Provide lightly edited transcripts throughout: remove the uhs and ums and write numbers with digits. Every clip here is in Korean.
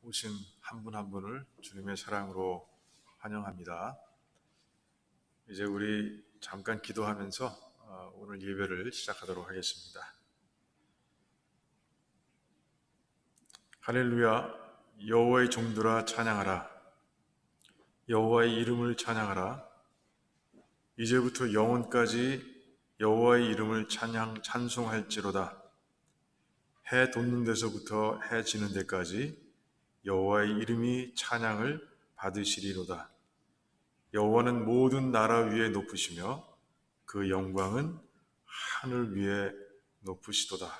오신 한 분 한 분을 주님의 사랑으로 환영합니다. 이제 우리 잠깐 기도하면서 오늘 예배를 시작하도록 하겠습니다. 할렐루야. 여호와의 종들아 찬양하라. 여호와의 이름을 찬양하라. 이제부터 영원까지 여호와의 이름을 찬송할지로다. 해 돋는 데서부터 해 지는 데까지 여호와의 이름이 찬양을 받으시리로다. 여호와는 모든 나라 위에 높으시며 그 영광은 하늘 위에 높으시도다.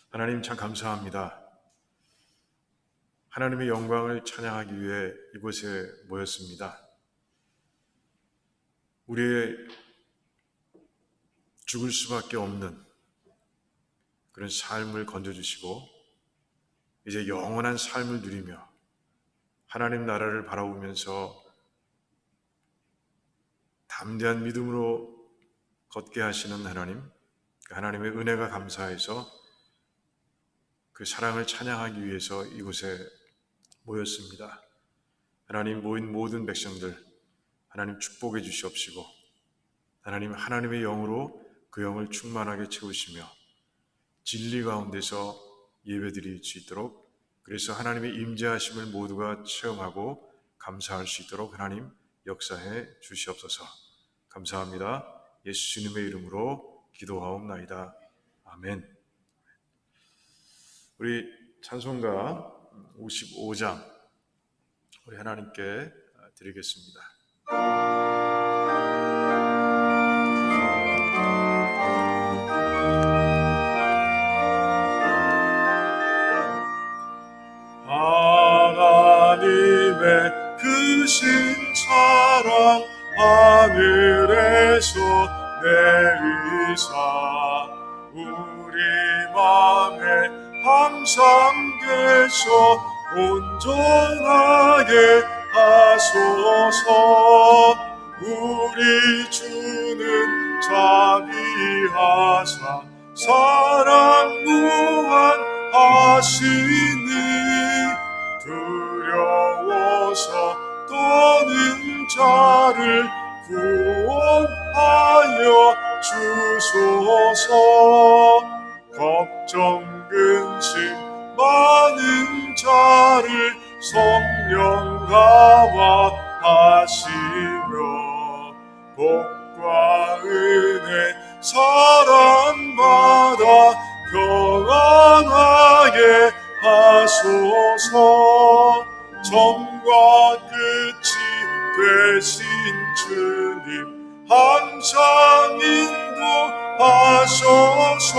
하나님 참 감사합니다. 하나님의 영광을 찬양하기 위해 이곳에 모였습니다. 우리의 죽을 수밖에 없는 그런 삶을 건져주시고 이제 영원한 삶을 누리며 하나님 나라를 바라보면서 담대한 믿음으로 걷게 하시는 하나님, 하나님의 은혜가 감사해서 그 사랑을 찬양하기 위해서 이곳에 모였습니다. 하나님, 모인 모든 백성들 하나님 축복해 주시옵시고 하나님, 하나님의 영으로 그 영을 충만하게 채우시며 진리 가운데서 예배드릴 수 있도록, 그래서 하나님의 임재하심을 모두가 체험하고 감사할 수 있도록 하나님 역사해 주시옵소서. 감사합니다. 예수님의 이름으로 기도하옵나이다. 아멘. 우리 찬송가 55장 우리 하나님께 드리겠습니다. 하나님의 크신 사랑 하늘에서 내리사 우리 맘에 항상 계셔 온전하게 하소서. 우리 주는 자비하사 사랑 무한하시니 두려워서 떠는 자를 구원하여 주소서. 걱정 근심 많은 자를 성령 강화하시며 복과 은혜 사랑마다 평안하게 하소서. 처음과 끝이 되신 주님 항상 인도하소서.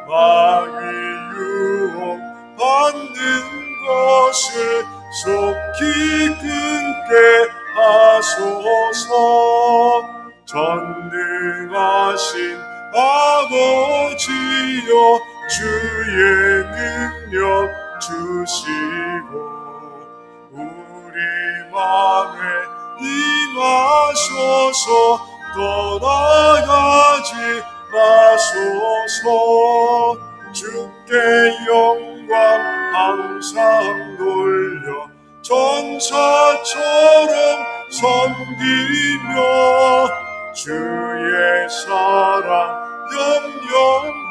마귀 유혹 받는 것을 속히 끊게 하소서. 전능하신 아버지여 주의 능력 주시고 우리 맘에 임하소서. 떠나가지 마소서. 주께 영광 항상 돌려 전사처럼 섬기며 주의 사랑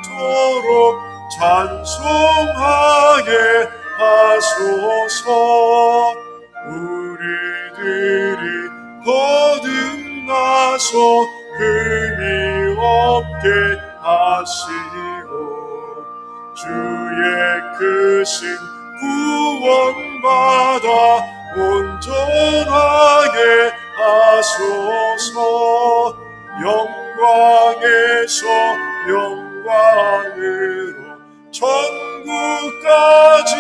영영토록 찬송하게 하소서. 우리들이 거듭나서 흠이 없게 하시고 주의 크신 구원받아 온전하게 하소서. 영광에서 영광으로 천국까지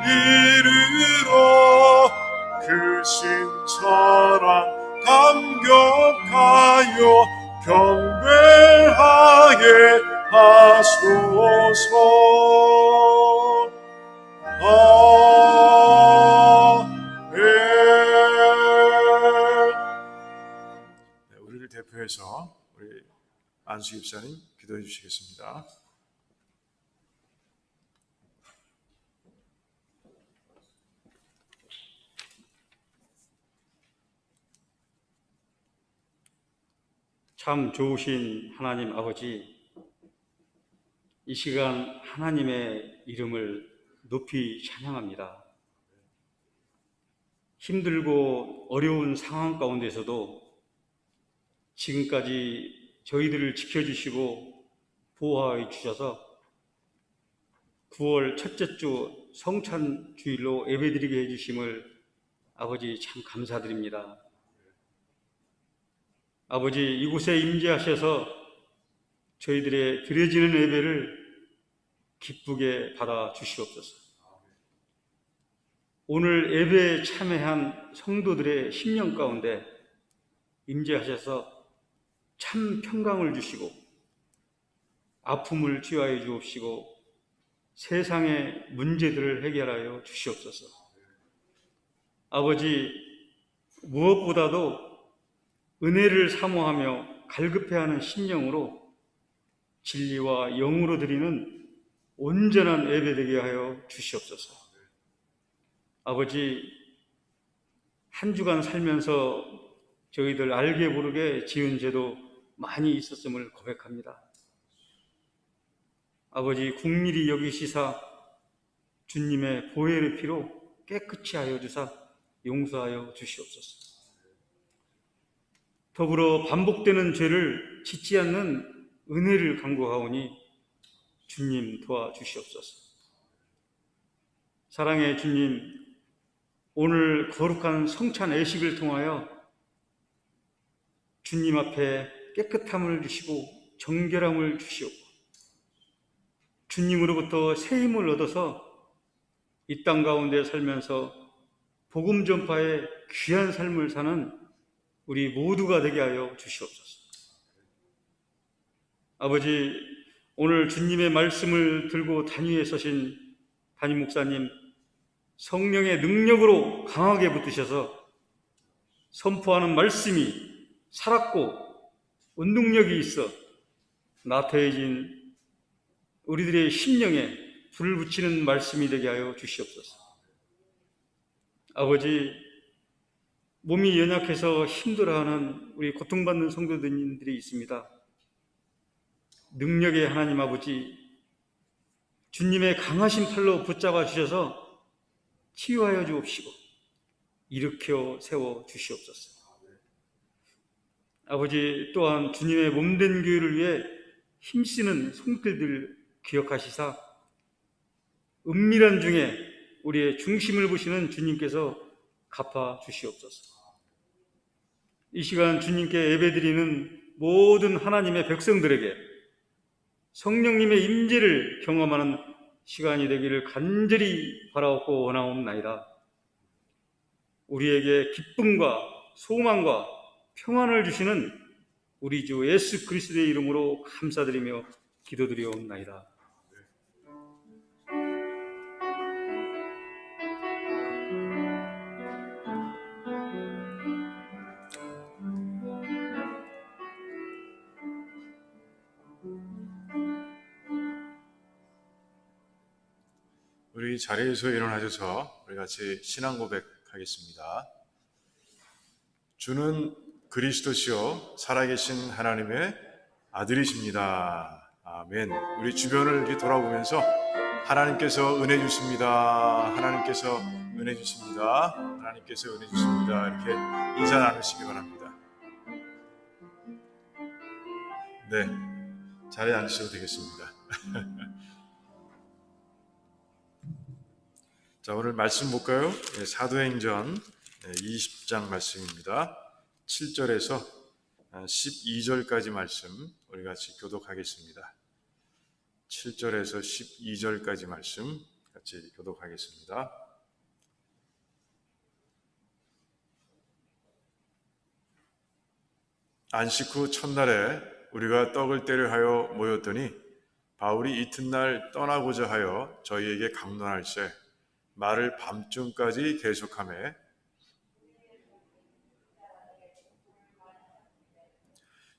이르러 크신 사랑 감격하여 경배하게 하소서. 우리를 대표해서 우리 안수 집사님 기도해 주시겠습니다. 참 좋으신 하나님 아버지, 이 시간 하나님의 이름을 높이 찬양합니다. 힘들고 어려운 상황 가운데서도 지금까지 저희들을 지켜주시고 보호해 주셔서 9월 첫째 주 성찬 주일로 예배드리게 해주심을 아버지 참 감사드립니다. 아버지, 이곳에 임재하셔서 저희들의 드려지는 예배를 기쁘게 받아 주시옵소서. 오늘 예배에 참여한 성도들의 심령 가운데 임재하셔서 참 평강을 주시고 아픔을 치유하여 주옵시고 세상의 문제들을 해결하여 주시옵소서. 아버지, 무엇보다도 은혜를 사모하며 갈급해하는 심령으로 진리와 영으로 드리는 온전한 예배되게 하여 주시옵소서. 아버지, 한 주간 살면서 저희들 알게 모르게 지은 죄도 많이 있었음을 고백합니다. 아버지, 국밀히 여기시사 주님의 보혈의 피로 깨끗이 하여 주사 용서하여 주시옵소서. 더불어 반복되는 죄를 짓지 않는 은혜를 간구하오니 주님 도와주시옵소서. 사랑의 주님, 오늘 거룩한 성찬 예식을 통하여 주님 앞에 깨끗함을 주시고 정결함을 주시옵고 주님으로부터 새 힘을 얻어서 이 땅 가운데 살면서 복음 전파의 귀한 삶을 사는 우리 모두가 되게 하여 주시옵소서. 아버지, 오늘 주님의 말씀을 들고 단위에 서신 담임 목사님, 성령의 능력으로 강하게 붙드셔서 선포하는 말씀이 살았고 운동력이 있어 나태해진 우리들의 심령에 불을 붙이는 말씀이 되게 하여 주시옵소서. 아버지, 몸이 연약해서 힘들어하는 우리 고통받는 성도들이 있습니다. 능력의 하나님 아버지, 주님의 강하신 팔로 붙잡아 주셔서 치유하여 주옵시고 일으켜 세워 주시옵소서. 아버지, 또한 주님의 몸된 교회를 위해 힘쓰는 손길들 기억하시사 은밀한 중에 우리의 중심을 보시는 주님께서 갚아 주시옵소서. 이 시간 주님께 예배드리는 모든 하나님의 백성들에게 성령님의 임재를 경험하는 시간이 되기를 간절히 바라옵고 원하옵나이다. 우리에게 기쁨과 소망과 평안을 주시는 우리 주 예수 그리스도의 이름으로 감사드리며 기도드리옵나이다. 우리 자리에서 일어나셔서 우리 같이 신앙 고백하겠습니다. 주는 그리스도시요 살아계신 하나님의 아들이십니다. 아멘. 우리 주변을 이렇게 돌아보면서 하나님께서 은혜 주십니다. 하나님께서 은혜 주십니다. 하나님께서 은혜 주십니다. 이렇게 인사 나누시기 바랍니다. 네, 자리에 앉으셔도 되겠습니다. 자, 오늘 말씀 볼까요? 사도행전 20장 말씀입니다. 7절에서 12절까지 말씀 우리 같이 교독하겠습니다. 7절에서 12절까지 말씀 같이 교독하겠습니다. 안식 후 첫날에 우리가 떡을 떼려 하여 모였더니 바울이 이튿날 떠나고자 하여 저희에게 강론할세 말을 밤중까지 계속하며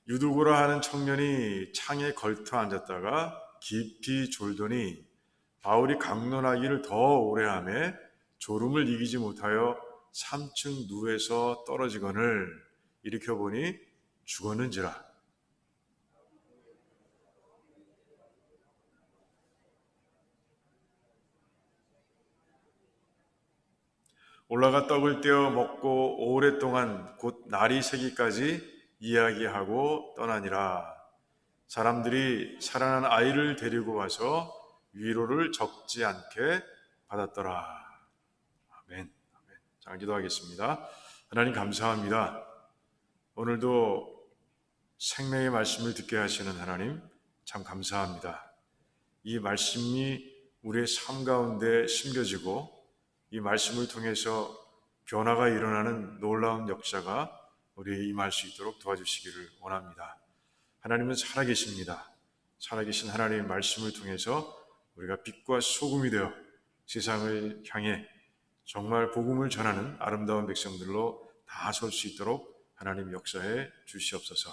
유두고라 하는 청년이 창에 걸터 앉았다가 깊이 졸더니 바울이 강론하기를 더 오래 하며 졸음을 이기지 못하여 3층 누에서 떨어지거늘 일으켜보니 죽었는지라. 올라가 떡을 떼어 먹고 오랫동안 곧 날이 새기까지 이야기하고 떠나니라. 사람들이 살아난 아이를 데리고 와서 위로를 적지 않게 받았더라. 아멘. 아멘. 자, 기도하겠습니다. 하나님 감사합니다. 오늘도 생명의 말씀을 듣게 하시는 하나님 참 감사합니다. 이 말씀이 우리의 삶 가운데 심겨지고 이 말씀을 통해서 변화가 일어나는 놀라운 역사가 우리에게 임할 수 있도록 도와주시기를 원합니다. 하나님은 살아계십니다. 살아계신 하나님의 말씀을 통해서 우리가 빛과 소금이 되어 세상을 향해 정말 복음을 전하는 아름다운 백성들로 다 설 수 있도록 하나님 역사해 주시옵소서.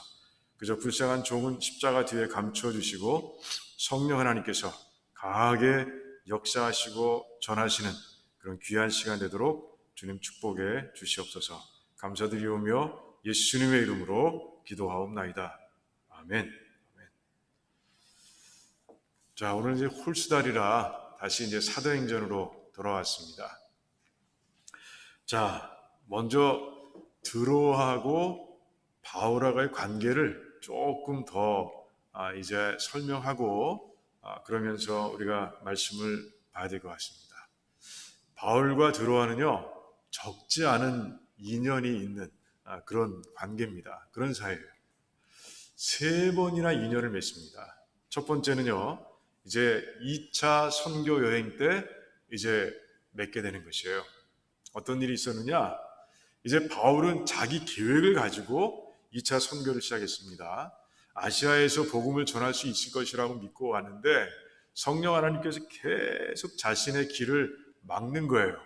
그저 불쌍한 종은 십자가 뒤에 감추어 주시고 성령 하나님께서 강하게 역사하시고 전하시는 그런 귀한 시간 되도록 주님 축복해 주시옵소서. 감사드리오며 예수님의 이름으로 기도하옵나이다. 아멘. 아멘. 자, 오늘 이제 홀수달이라 다시 이제 사도행전으로 돌아왔습니다. 자, 먼저 드로아하고 바울하고의 관계를 조금 더 이제 설명하고 그러면서 우리가 말씀을 봐야 될 것 같습니다. 바울과 드로아는요, 적지 않은 인연이 있는 그런 관계입니다. 그런 사이예요. 3번이나 인연을 맺습니다. 첫 번째는요, 이제 2차 선교 여행 때 이제 맺게 되는 것이에요. 어떤 일이 있었느냐? 이제 바울은 자기 계획을 가지고 2차 선교를 시작했습니다. 아시아에서 복음을 전할 수 있을 것이라고 믿고 왔는데 성령 하나님께서 계속 자신의 길을 막는 거예요.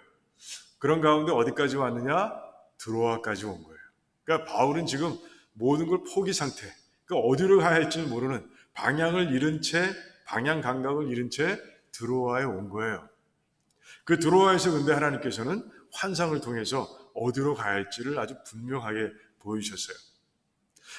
그런 가운데 어디까지 왔느냐? 드로아까지 온 거예요. 그러니까 바울은 지금 모든 걸 포기 상태, 그러니까 어디로 가야 할지 모르는 방향을 잃은 채, 방향 감각을 잃은 채 드로아에 온 거예요. 그 드로아에서 근데 하나님께서는 환상을 통해서 어디로 가야 할지를 아주 분명하게 보여주셨어요.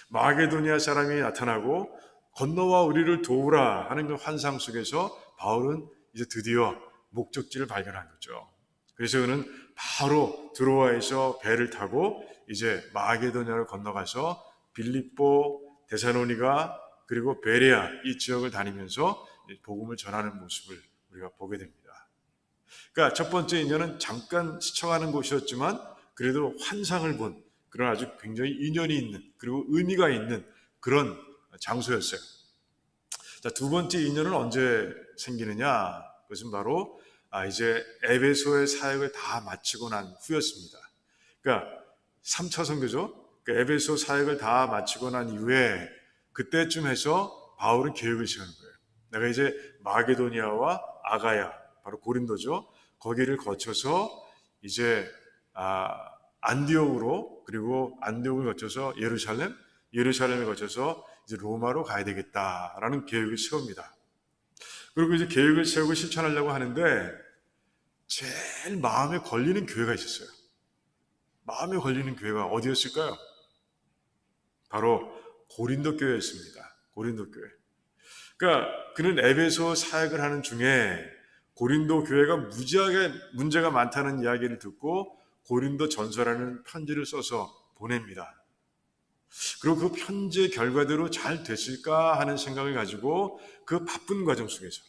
마게도니아 사람이 나타나고 건너와 우리를 도우라 하는 그 환상 속에서 바울은 이제 드디어 목적지를 발견한 거죠. 그래서 그는 바로 드로아에서 배를 타고 이제 마게도니아를 건너가서 빌립보, 데살로니가 그리고 베레아 이 지역을 다니면서 복음을 전하는 모습을 우리가 보게 됩니다. 그러니까 첫 번째 인연은 잠깐 스쳐가는 곳이었지만 그래도 환상을 본 그런 아주 굉장히 인연이 있는 그리고 의미가 있는 그런 장소였어요. 자, 두 번째 인연은 언제 생기느냐? 그것은 바로 이제 에베소의 사역을 다 마치고 난 후였습니다. 그러니까 3차 선교죠. 그러니까 에베소 사역을 다 마치고 난 이후에 그때쯤 해서 바울은 계획을 세우는 거예요. 내가 이제 마게도니아와 아가야, 바로 고린도죠. 거기를 거쳐서 이제 안디옥으로, 그리고 안디옥을 거쳐서 예루살렘을 거쳐서 이제 로마로 가야 되겠다라는 계획을 세웁니다. 그리고 이제 계획을 세우고 실천하려고 하는데 제일 마음에 걸리는 교회가 있었어요. 마음에 걸리는 교회가 어디였을까요? 바로 고린도 교회였습니다. 고린도 교회. 그러니까 그는 에베소 사역을 하는 중에 고린도 교회가 무지하게 문제가 많다는 이야기를 듣고 고린도 전서라는 편지를 써서 보냅니다. 그리고 그 편지의 결과대로 잘 됐을까 하는 생각을 가지고 그 바쁜 과정 속에서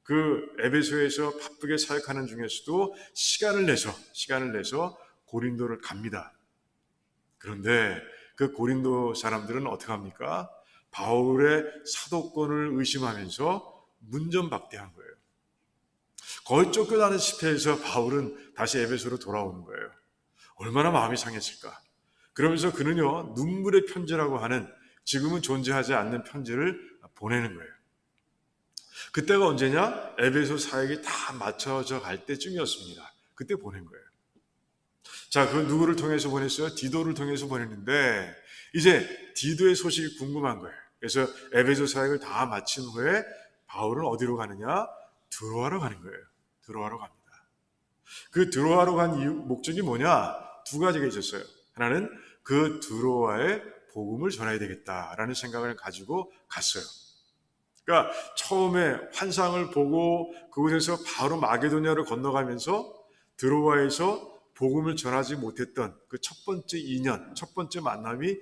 그 에베소에서 바쁘게 사역하는 중에서도 시간을 내서 고린도를 갑니다. 그런데 그 고린도 사람들은 어떻게 합니까? 바울의 사도권을 의심하면서 문전박대한 거예요. 거의 쫓겨나는 시태에서 바울은 다시 에베소로 돌아오는 거예요. 얼마나 마음이 상했을까? 그러면서 그는요, 눈물의 편지라고 하는 지금은 존재하지 않는 편지를 보내는 거예요. 그때가 언제냐? 에베소 사역이 다 맞춰져 갈 때쯤이었습니다. 그때 보낸 거예요. 자, 그 누구를 통해서 보냈어요? 디도를 통해서 보냈는데 이제 디도의 소식이 궁금한 거예요. 그래서 에베소 사역을 다 마친 후에 바울은 어디로 가느냐? 드로아로 가는 거예요. 드로아로 갑니다. 그 드로아로 간 이유, 목적이 뭐냐? 두 가지가 있었어요. 하나는 그 드로아의 복음을 전해야 되겠다라는 생각을 가지고 갔어요. 그러니까 처음에 환상을 보고 그곳에서 바로 마게도니아로 건너가면서 드로아에서 복음을 전하지 못했던 그 첫 번째 인연, 첫 번째 만남이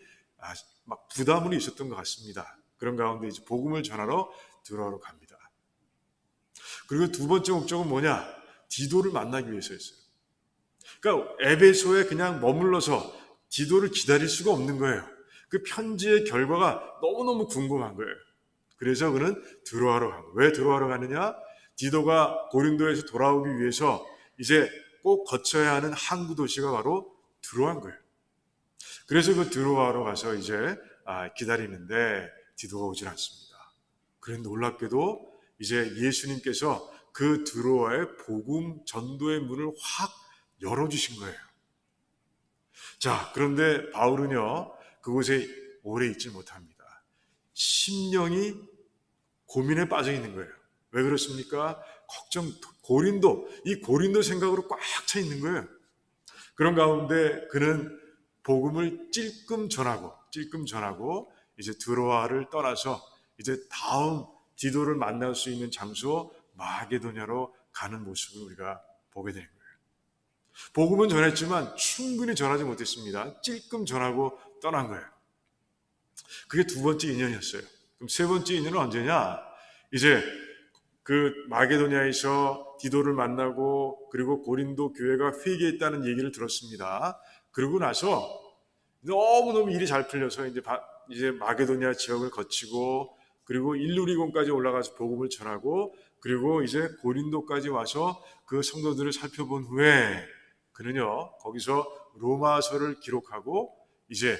막 부담이 있었던 것 같습니다. 그런 가운데 이제 복음을 전하러 들어가러 갑니다. 그리고 두 번째 목적은 뭐냐? 디도를 만나기 위해서였어요. 그러니까 에베소에 그냥 머물러서 디도를 기다릴 수가 없는 거예요. 그 편지의 결과가 너무너무 궁금한 거예요. 그래서 그는 들어가러 간 거예요. 왜 들어가러 가느냐? 디도가 고린도에서 돌아오기 위해서 이제 꼭 거쳐야 하는 항구 도시가 바로 드로아인 거예요. 그래서 그 드로아로 가서 이제 기다리는데 디도가 오질 않습니다. 그런데 놀랍게도 이제 예수님께서 그 드로아의 복음 전도의 문을 확 열어주신 거예요. 자, 그런데 바울은요, 그곳에 오래 있지 못합니다. 심령이 고민에 빠져 있는 거예요. 왜 그렇습니까? 이 고린도 생각으로 꽉 차 있는 거예요. 그런 가운데 그는 복음을 찔끔 전하고 이제 드로아를 떠나서 이제 다음 디도를 만날 수 있는 장소 마게도냐로 가는 모습을 우리가 보게 되는 거예요. 복음은 전했지만 충분히 전하지 못했습니다. 찔끔 전하고 떠난 거예요. 그게 두 번째 인연이었어요. 그럼 세 번째 인연은 언제냐? 이제 그 마게도냐에서 디도를 만나고 그리고 고린도 교회가 회개했다는 얘기를 들었습니다. 그러고 나서 너무너무 일이 잘 풀려서 이제 마게도냐 지역을 거치고 그리고 일루리곤까지 올라가서 복음을 전하고 그리고 이제 고린도까지 와서 그 성도들을 살펴본 후에 그는요 거기서 로마서를 기록하고 이제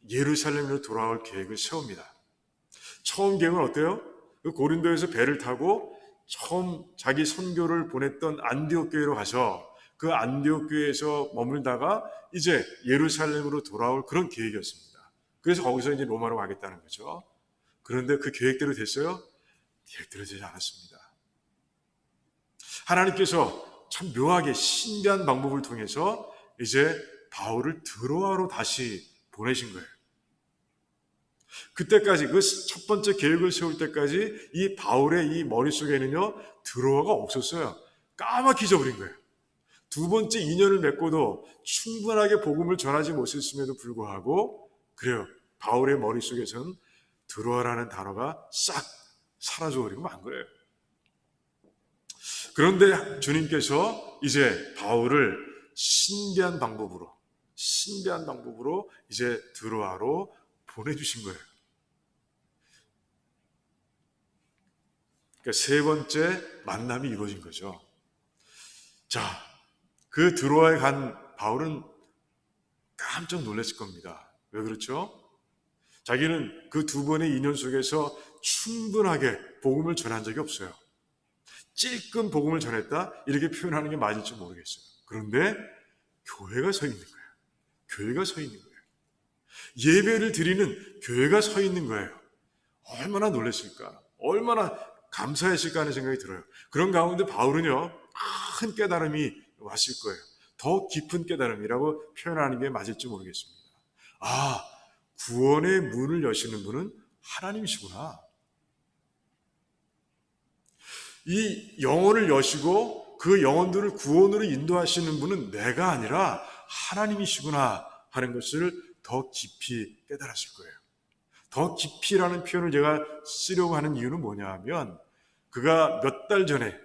예루살렘으로 돌아올 계획을 세웁니다. 처음 계획은 어때요? 그 고린도에서 배를 타고 처음 자기 선교를 보냈던 안디옥 교회로 가서 그 안디옥 교회에서 머물다가 이제 예루살렘으로 돌아올 그런 계획이었습니다. 그래서 거기서 이제 로마로 가겠다는 거죠. 그런데 그 계획대로 됐어요? 계획대로 되지 않았습니다. 하나님께서 참 묘하게 신비한 방법을 통해서 이제 바울을 드로아로 다시 보내신 거예요. 그때까지 그 첫 번째 계획을 세울 때까지 이 바울의 이 머릿속에는요 드로아가 없었어요. 까맣게 잊어버린 거예요. 두 번째 인연을 맺고도 충분하게 복음을 전하지 못했음에도 불구하고 그래요. 바울의 머릿속에서는 드로아라는 단어가 싹 사라져버리고 만 거예요. 그런데 주님께서 이제 바울을 신비한 방법으로 이제 드로아로 보내주신 거예요. 그러니까 세 번째 만남이 이루어진 거죠. 자, 그 드로아에 간 바울은 깜짝 놀랐을 겁니다. 왜 그렇죠? 자기는 그 두 번의 인연 속에서 충분하게 복음을 전한 적이 없어요. 찔끔 복음을 전했다? 이렇게 표현하는 게 맞을지 모르겠어요. 그런데 교회가 서 있는 거예요. 교회가 서 있는 거예요. 예배를 드리는 교회가 서 있는 거예요. 얼마나 놀랐을까? 얼마나 감사했을까 하는 생각이 들어요. 그런 가운데 바울은요, 큰 깨달음이 왔을 거예요. 더 깊은 깨달음이라고 표현하는 게 맞을지 모르겠습니다. 아, 구원의 문을 여시는 분은 하나님이시구나. 이 영혼을 여시고 그 영혼들을 구원으로 인도하시는 분은 내가 아니라 하나님이시구나 하는 것을 더 깊이 깨달았을 거예요. 더 깊이라는 표현을 제가 쓰려고 하는 이유는 뭐냐 하면 그가 몇 달 전에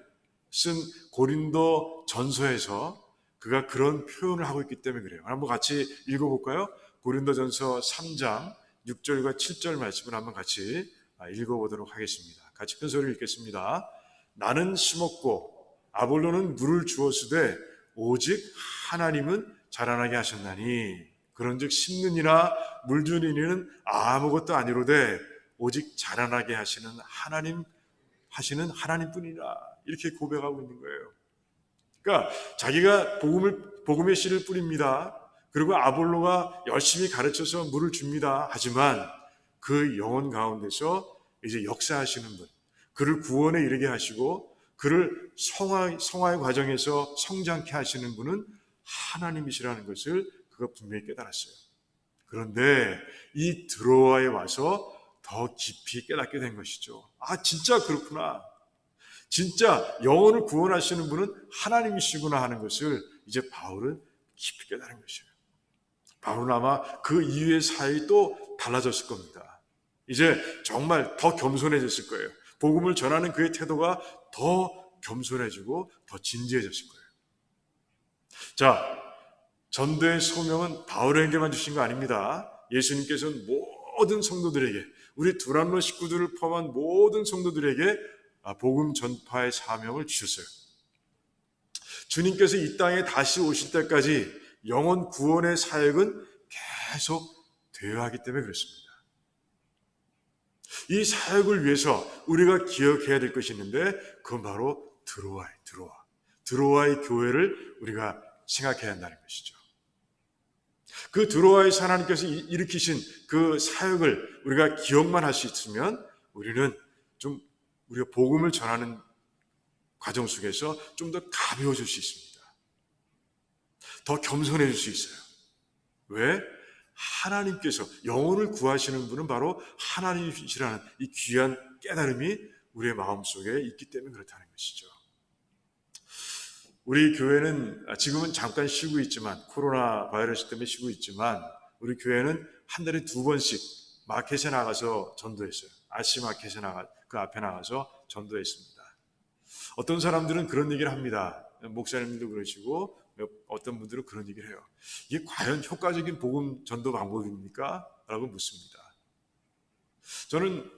쓴 고린도 전서에서 그가 그런 표현을 하고 있기 때문에 그래요. 한번 같이 읽어볼까요? 고린도 전서 3장 6절과 7절 말씀을 한번 같이 읽어보도록 하겠습니다. 같이 큰 소리를 읽겠습니다. 나는 심었고 아볼로는 물을 주었으되 오직 하나님은 자라나게 하셨나니 그런즉 심는 이나 물 주는 이는 아무것도 아니로되 오직 자라나게 하시는 하나님뿐이라 이렇게 고백하고 있는 거예요. 그러니까 자기가 복음의 씨를 뿌립니다. 그리고 아볼로가 열심히 가르쳐서 물을 줍니다. 하지만 그 영혼 가운데서 이제 역사하시는 분, 그를 구원에 이르게 하시고 그를 성화의 과정에서 성장케 하시는 분은 하나님이시라는 것을 그가 분명히 깨달았어요. 그런데 이 드로아에 와서 더 깊이 깨닫게 된 것이죠. 아, 진짜 그렇구나. 진짜 영혼을 구원하시는 분은 하나님이시구나 하는 것을 이제 바울은 깊이 깨달은 것이에요. 바울은 아마 그 이후의 사역이 또 달라졌을 겁니다. 이제 정말 더 겸손해졌을 거예요. 복음을 전하는 그의 태도가 더 겸손해지고 더 진지해졌을 거예요. 자, 전도의 소명은 바울에게만 주신 거 아닙니다. 예수님께서는 모든 성도들에게, 우리 두란노 식구들을 포함한 모든 성도들에게 복음 전파의 사명을 주셨어요. 주님께서 이 땅에 다시 오실 때까지 영혼 구원의 사역은 계속 되어야 하기 때문에 그렇습니다. 이 사역을 위해서 우리가 기억해야 될 것이 있는데 그건 바로 드로아의 교회를 우리가 생각해야 한다는 것이죠. 그 드로아에서 하나님께서 일으키신 그 사역을 우리가 기억만 할 수 있으면 우리는 좀 우리가 복음을 전하는 과정 속에서 좀 더 가벼워질 수 있습니다. 더 겸손해질 수 있어요. 왜? 하나님께서 영혼을 구하시는 분은 바로 하나님이시라는 이 귀한 깨달음이 우리의 마음속에 있기 때문에 그렇다는 것이죠. 우리 교회는 지금은 잠깐 쉬고 있지만, 코로나 바이러스 때문에 쉬고 있지만, 우리 교회는 한 달에 2번씩 마켓에 나가서 전도했어요. 아시 마켓에 그 앞에 나가서 전도했습니다. 어떤 사람들은 그런 얘기를 합니다. 목사님도 그러시고 어떤 분들은 그런 얘기를 해요. 이게 과연 효과적인 복음 전도 방법입니까? 라고 묻습니다. 저는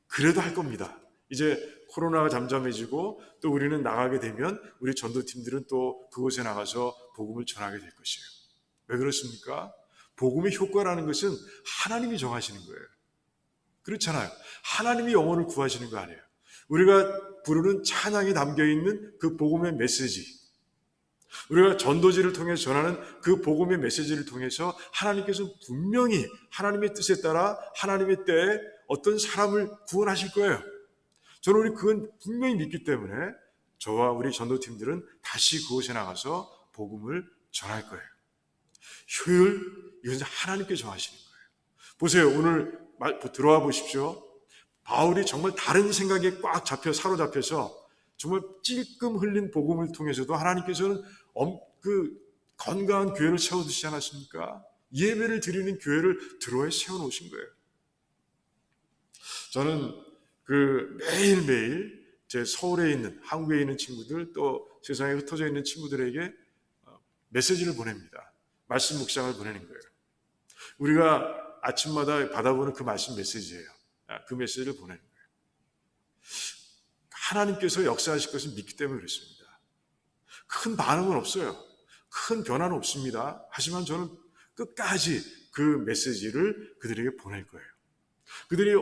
그래도 할 겁니다. 이제 코로나가 잠잠해지고 또 우리는 나가게 되면 우리 전도팀들은 또 그곳에 나가서 복음을 전하게 될 것이에요. 왜 그렇습니까? 복음의 효과라는 것은 하나님이 정하시는 거예요. 그렇잖아요. 하나님이 영혼을 구하시는 거 아니에요. 우리가 부르는 찬양이 담겨있는 그 복음의 메시지, 우리가 전도지를 통해서 전하는 그 복음의 메시지를 통해서 하나님께서 분명히 하나님의 뜻에 따라 하나님의 때에 어떤 사람을 구원하실 거예요. 저는 그건 분명히 믿기 때문에 저와 우리 전도팀들은 다시 그곳에 나가서 복음을 전할 거예요. 효율, 이건 하나님께 정하시는 거예요. 보세요. 오늘 들어와 보십시오. 바울이 정말 다른 생각에 꽉 사로잡혀서 정말 찔끔 흘린 복음을 통해서도 하나님께서는 그 건강한 교회를 세워두시지 않았습니까? 예배를 드리는 교회를 들어와 세워놓으신 거예요. 저는 매일매일 제 서울에 있는, 한국에 있는 친구들, 또 세상에 흩어져 있는 친구들에게 메시지를 보냅니다. 말씀 묵상을 보내는 거예요. 우리가 아침마다 받아보는 그 말씀 메시지예요. 그 메시지를 보내는 거예요. 하나님께서 역사하실 것을 믿기 때문에 그렇습니다. 큰 반응은 없어요. 큰 변화는 없습니다. 하지만 저는 끝까지 그 메시지를 그들에게 보낼 거예요. 그들이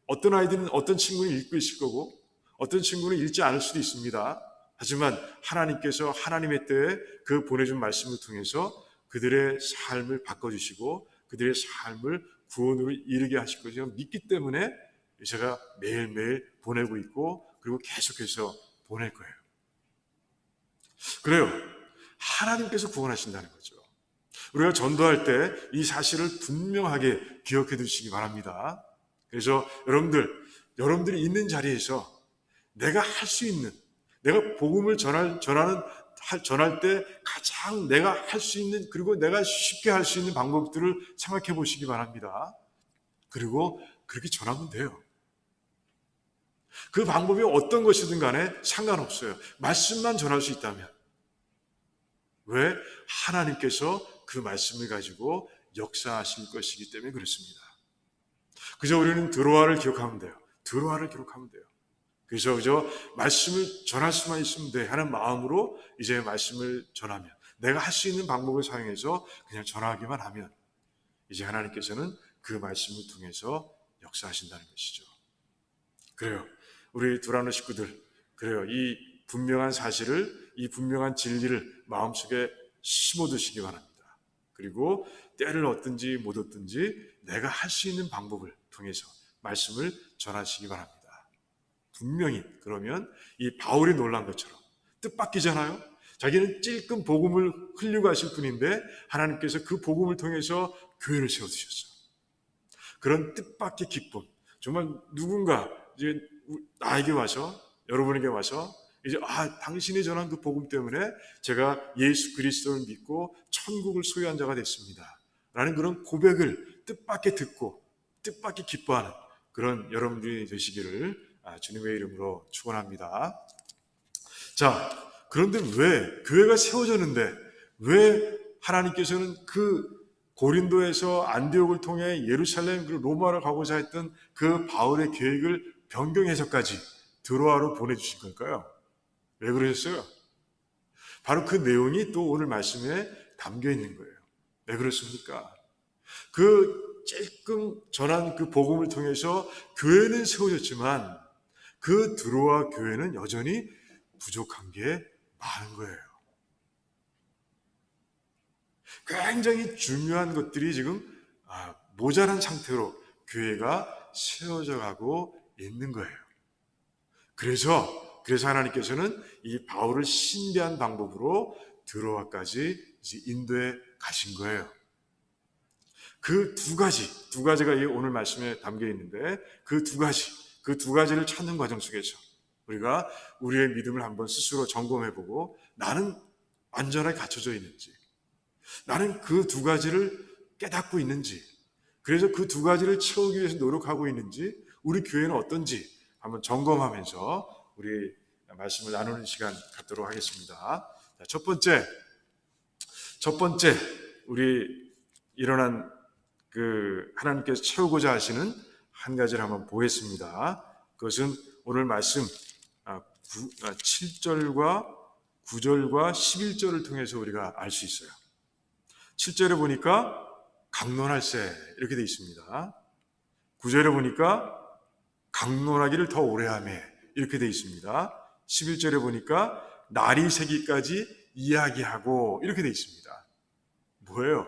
어떤 아이들은 어떤 친구는 읽고 있을 거고 어떤 친구는 읽지 않을 수도 있습니다. 하지만 하나님께서 하나님의 때에 그 보내준 말씀을 통해서 그들의 삶을 바꿔주시고 그들의 삶을 구원으로 이르게 하실 것을 믿기 때문에 제가 매일매일 보내고 있고 그리고 계속해서 보낼 거예요. 그래요. 하나님께서 구원하신다는 거죠. 우리가 전도할 때 이 사실을 분명하게 기억해 두시기 바랍니다. 그래서 여러분들이 있는 자리에서 내가 할 수 있는, 내가 복음을 전할 때 가장 내가 할 수 있는, 그리고 내가 쉽게 할 수 있는 방법들을 생각해 보시기 바랍니다. 그리고 그렇게 전하면 돼요. 그 방법이 어떤 것이든 간에 상관없어요. 말씀만 전할 수 있다면. 왜? 하나님께서 그 말씀을 가지고 역사하실 것이기 때문에 그렇습니다. 그저 우리는 드로아를 기억하면 돼요. 드로아를 기록하면 돼요. 그저 말씀을 전할 수만 있으면 돼 하는 마음으로 이제 말씀을 전하면, 내가 할 수 있는 방법을 사용해서 그냥 전하기만 하면 이제 하나님께서는 그 말씀을 통해서 역사하신다는 것이죠. 그래요. 우리 두란노 식구들, 그래요. 이 분명한 사실을, 이 분명한 진리를 마음속에 심어두시기 바랍니다. 그리고 때를 얻든지 못 얻든지 내가 할 수 있는 방법을 통해서 말씀을 전하시기 바랍니다. 분명히 그러면 이 바울이 놀란 것처럼 뜻밖이잖아요. 자기는 찔끔 복음을 흘리고 하실 분인데 하나님께서 그 복음을 통해서 교회를 세워두셨어요. 그런 뜻밖의 기쁨, 정말 누군가 이제 나에게 와서, 여러분에게 와서 이제 당신이 전한 그 복음 때문에 제가 예수 그리스도를 믿고 천국을 소유한 자가 됐습니다. 라는 그런 고백을 뜻밖의 듣고 뜻밖의 기뻐하는 그런 여러분들이 되시기를 주님의 이름으로 축원합니다. 자, 그런데 왜 교회가 세워졌는데 왜 하나님께서는 그 고린도에서 안디옥을 통해 예루살렘 그리고 로마로 가고자 했던 그 바울의 계획을 변경해서까지 드로아로 보내주신 걸까요? 왜 그러셨어요? 바로 그 내용이 또 오늘 말씀에 담겨 있는 거예요. 왜 그렇습니까? 그 조금 전한 그 복음을 통해서 교회는 세워졌지만 그 드로아 교회는 여전히 부족한 게 많은 거예요. 굉장히 중요한 것들이 지금 모자란 상태로 교회가 세워져 가고 있는 거예요. 그래서 하나님께서는 이 바울을 신비한 방법으로 드로아까지 이제 인도에 가신 거예요. 그 두 가지가 오늘 말씀에 담겨 있는데 그 두 가지를 찾는 과정 속에서 우리가 우리의 믿음을 한번 스스로 점검해보고 나는 완전하게 갖춰져 있는지, 나는 그 두 가지를 깨닫고 있는지, 그래서 그 두 가지를 채우기 위해서 노력하고 있는지, 우리 교회는 어떤지 한번 점검하면서 우리 말씀을 나누는 시간 갖도록 하겠습니다. 첫 번째 우리 일어난 그 하나님께서 채우고자 하시는 한 가지를 한번 보겠습니다. 그것은 오늘 말씀 7절과 9절과 11절을 통해서 우리가 알 수 있어요. 7절에 보니까 강론할세 이렇게 되어 있습니다. 9절에 보니까 강론하기를 더 오래 하매 이렇게 되어 있습니다. 11절에 보니까 날이 새기까지 이야기하고 이렇게 되어 있습니다. 뭐예요?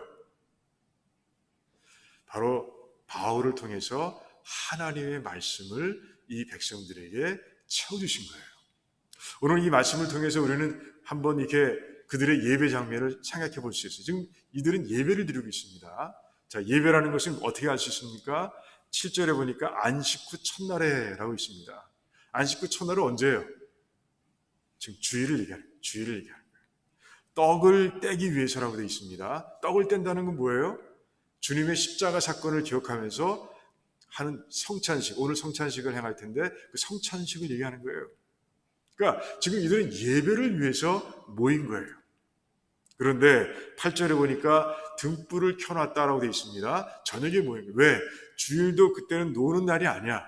바로 바울을 통해서 하나님의 말씀을 이 백성들에게 채워주신 거예요. 오늘 이 말씀을 통해서 우리는 한번 이렇게 그들의 예배 장면을 생각해 볼 수 있어요. 지금 이들은 예배를 드리고 있습니다. 자, 예배라는 것은 어떻게 알 수 있습니까? 7절에 보니까 안식 후 첫날에 라고 있습니다. 안식 후 첫날은 언제예요? 지금 주일을 얘기하는 거예요. 떡을 떼기 위해서라고 되어 있습니다. 떡을 뗀다는 건 뭐예요? 주님의 십자가 사건을 기억하면서 하는 성찬식, 오늘 성찬식을 행할 텐데 그 성찬식을 얘기하는 거예요. 그러니까 지금 이들은 예배를 위해서 모인 거예요. 그런데 8절에 보니까 등불을 켜놨다라고 되어 있습니다. 저녁에 모인 거예요. 왜? 주일도 그때는 노는 날이 아니야.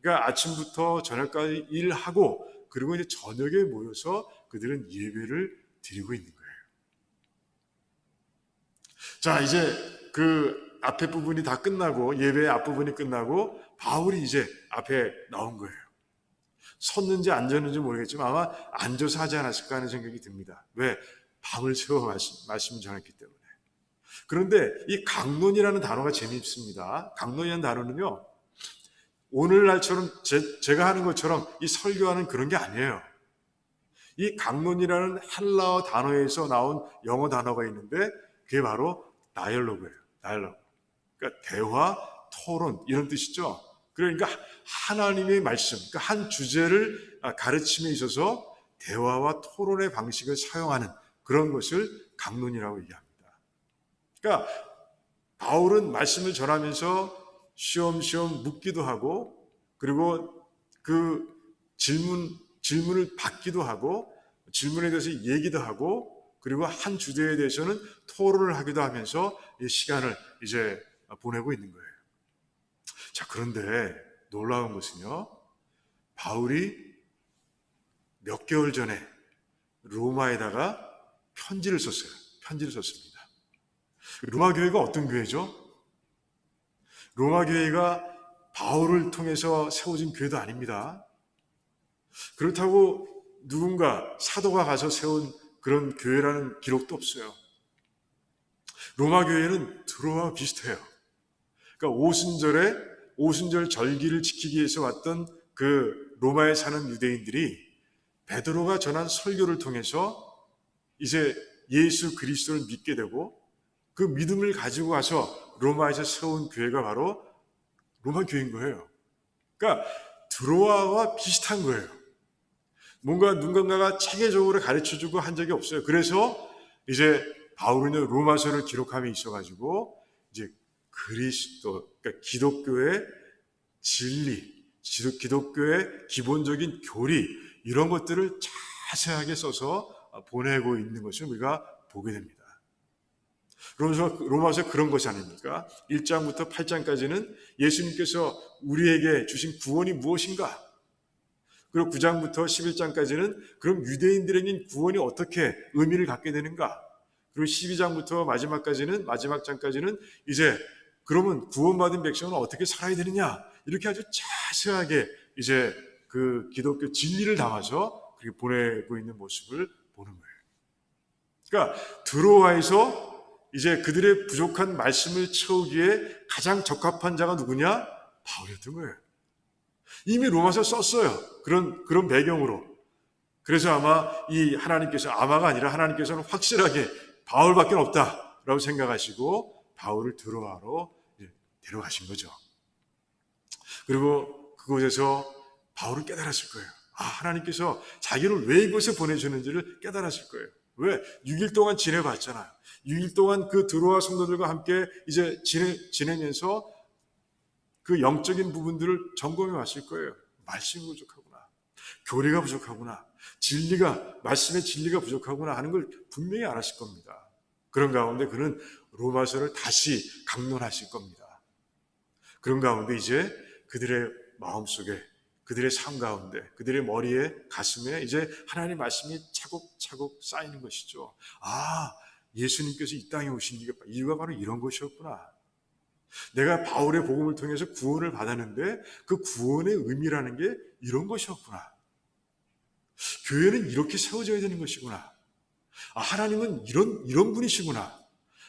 그러니까 아침부터 저녁까지 일하고 그리고 이제 저녁에 모여서 그들은 예배를 드리고 있는 거예요. 자, 이제 그 앞에 부분이 다 끝나고 예배의 앞부분이 끝나고 바울이 이제 앞에 나온 거예요. 섰는지 앉았는지 모르겠지만 아마 앉아서 하지 않았을까 하는 생각이 듭니다. 왜? 밤을 새워 말씀을 전했기 때문에. 그런데 이 강론이라는 단어가 재미있습니다. 강론이라는 단어는요, 오늘날처럼 제가 하는 것처럼 이 설교하는 그런 게 아니에요. 이 강론이라는 헬라어 단어에서 나온 영어 단어가 있는데 그게 바로 다이얼로그예요. 다이얼로그. 그러니까 대화, 토론 이런 뜻이죠. 그러니까 하나님의 말씀, 그러니까 한 주제를 가르침에 있어서 대화와 토론의 방식을 사용하는 그런 것을 강론이라고 얘기합니다. 그러니까 바울은 말씀을 전하면서 쉬엄쉬엄 묻기도 하고 그리고 그 질문을 받기도 하고 질문에 대해서 얘기도 하고 그리고 한 주제에 대해서는 토론을 하기도 하면서 이 시간을 이제 보내고 있는 거예요. 자, 그런데 놀라운 것은요, 바울이 몇 개월 전에 로마에다가 편지를 썼습니다. 로마 교회가 어떤 교회죠? 로마 교회가 바울을 통해서 세워진 교회도 아닙니다. 그렇다고 누군가 사도가 가서 세운 그런 교회라는 기록도 없어요. 로마 교회는 드로아와 비슷해요. 그러니까 오순절 절기를 지키기 위해서 왔던 그 로마에 사는 유대인들이 베드로가 전한 설교를 통해서 이제 예수 그리스도를 믿게 되고 그 믿음을 가지고 가서 로마에서 세운 교회가 바로 로마 교회인 거예요. 그러니까 드로아와 비슷한 거예요. 뭔가 누군가가 체계적으로 가르쳐주고 한 적이 없어요. 그래서 이제 바울은 로마서를 기록함에 있어가지고 이제 그리스도, 그러니까 기독교의 진리, 기독교의 기본적인 교리 이런 것들을 자세하게 써서 보내고 있는 것을 우리가 보게 됩니다. 로마서 그런 것이 아닙니까? 1장부터 8장까지는 예수님께서 우리에게 주신 구원이 무엇인가? 그리고 9장부터 11장까지는 그럼 유대인들에게 구원이 어떻게 의미를 갖게 되는가? 그리고 12장부터 마지막 장까지는 이제 그러면 구원받은 백성은 어떻게 살아야 되느냐? 이렇게 아주 자세하게 이제 그 기독교 진리를 담아서 그렇게 보내고 있는 모습을 보는 거예요. 그러니까 드로아에서 이제 그들의 부족한 말씀을 채우기에 가장 적합한 자가 누구냐? 바울이었던 거예요. 이미 로마서 썼어요. 그런 배경으로. 그래서 아마가 아니라 하나님께서는 확실하게 바울밖에 없다라고 생각하시고 바울을 드로아로 데려가신 거죠. 그리고 그곳에서 바울을 깨달았을 거예요. 하나님께서 자기를 왜 이곳에 보내주는지를 깨달았을 거예요. 왜? 6일 동안 지내봤잖아요. 6일 동안 그 드로아 성도들과 함께 이제 지내면서 그 영적인 부분들을 점검해 왔을 거예요. 말씀이 부족하구나. 교리가 부족하구나. 말씀의 진리가 부족하구나 하는 걸 분명히 알았을 겁니다. 그런 가운데 그는 로마서를 다시 강론하실 겁니다. 그런 가운데 이제 그들의 마음속에, 그들의 삶 가운데, 그들의 머리에, 가슴에 이제 하나님의 말씀이 차곡차곡 쌓이는 것이죠. 예수님께서 이 땅에 오신 이유가 바로 이런 것이었구나. 내가 바울의 복음을 통해서 구원을 받았는데 그 구원의 의미라는 게 이런 것이었구나. 교회는 이렇게 세워져야 되는 것이구나. 하나님은 이런 분이시구나.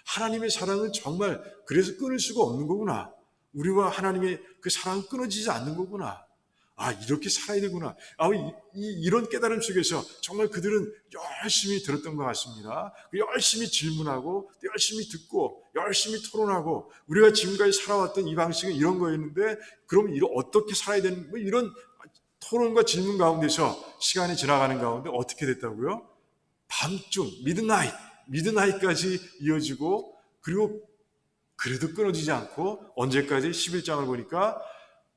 하나님의 사랑은 정말 그래서 끊을 수가 없는 거구나. 우리와 하나님의 그 사랑은 끊어지지 않는 거구나. 이렇게 살아야 되구나. 이런 깨달음 속에서 정말 그들은 열심히 들었던 것 같습니다. 열심히 질문하고, 열심히 듣고, 열심히 토론하고, 우리가 지금까지 살아왔던 이 방식은 이런 거였는데, 그럼 어떻게 살아야 되는, 이런 토론과 질문 가운데서 시간이 지나가는 가운데 어떻게 됐다고요? 밤중, 미드나잇까지 이어지고, 그리고 그래도 끊어지지 않고, 언제까지? 11장을 보니까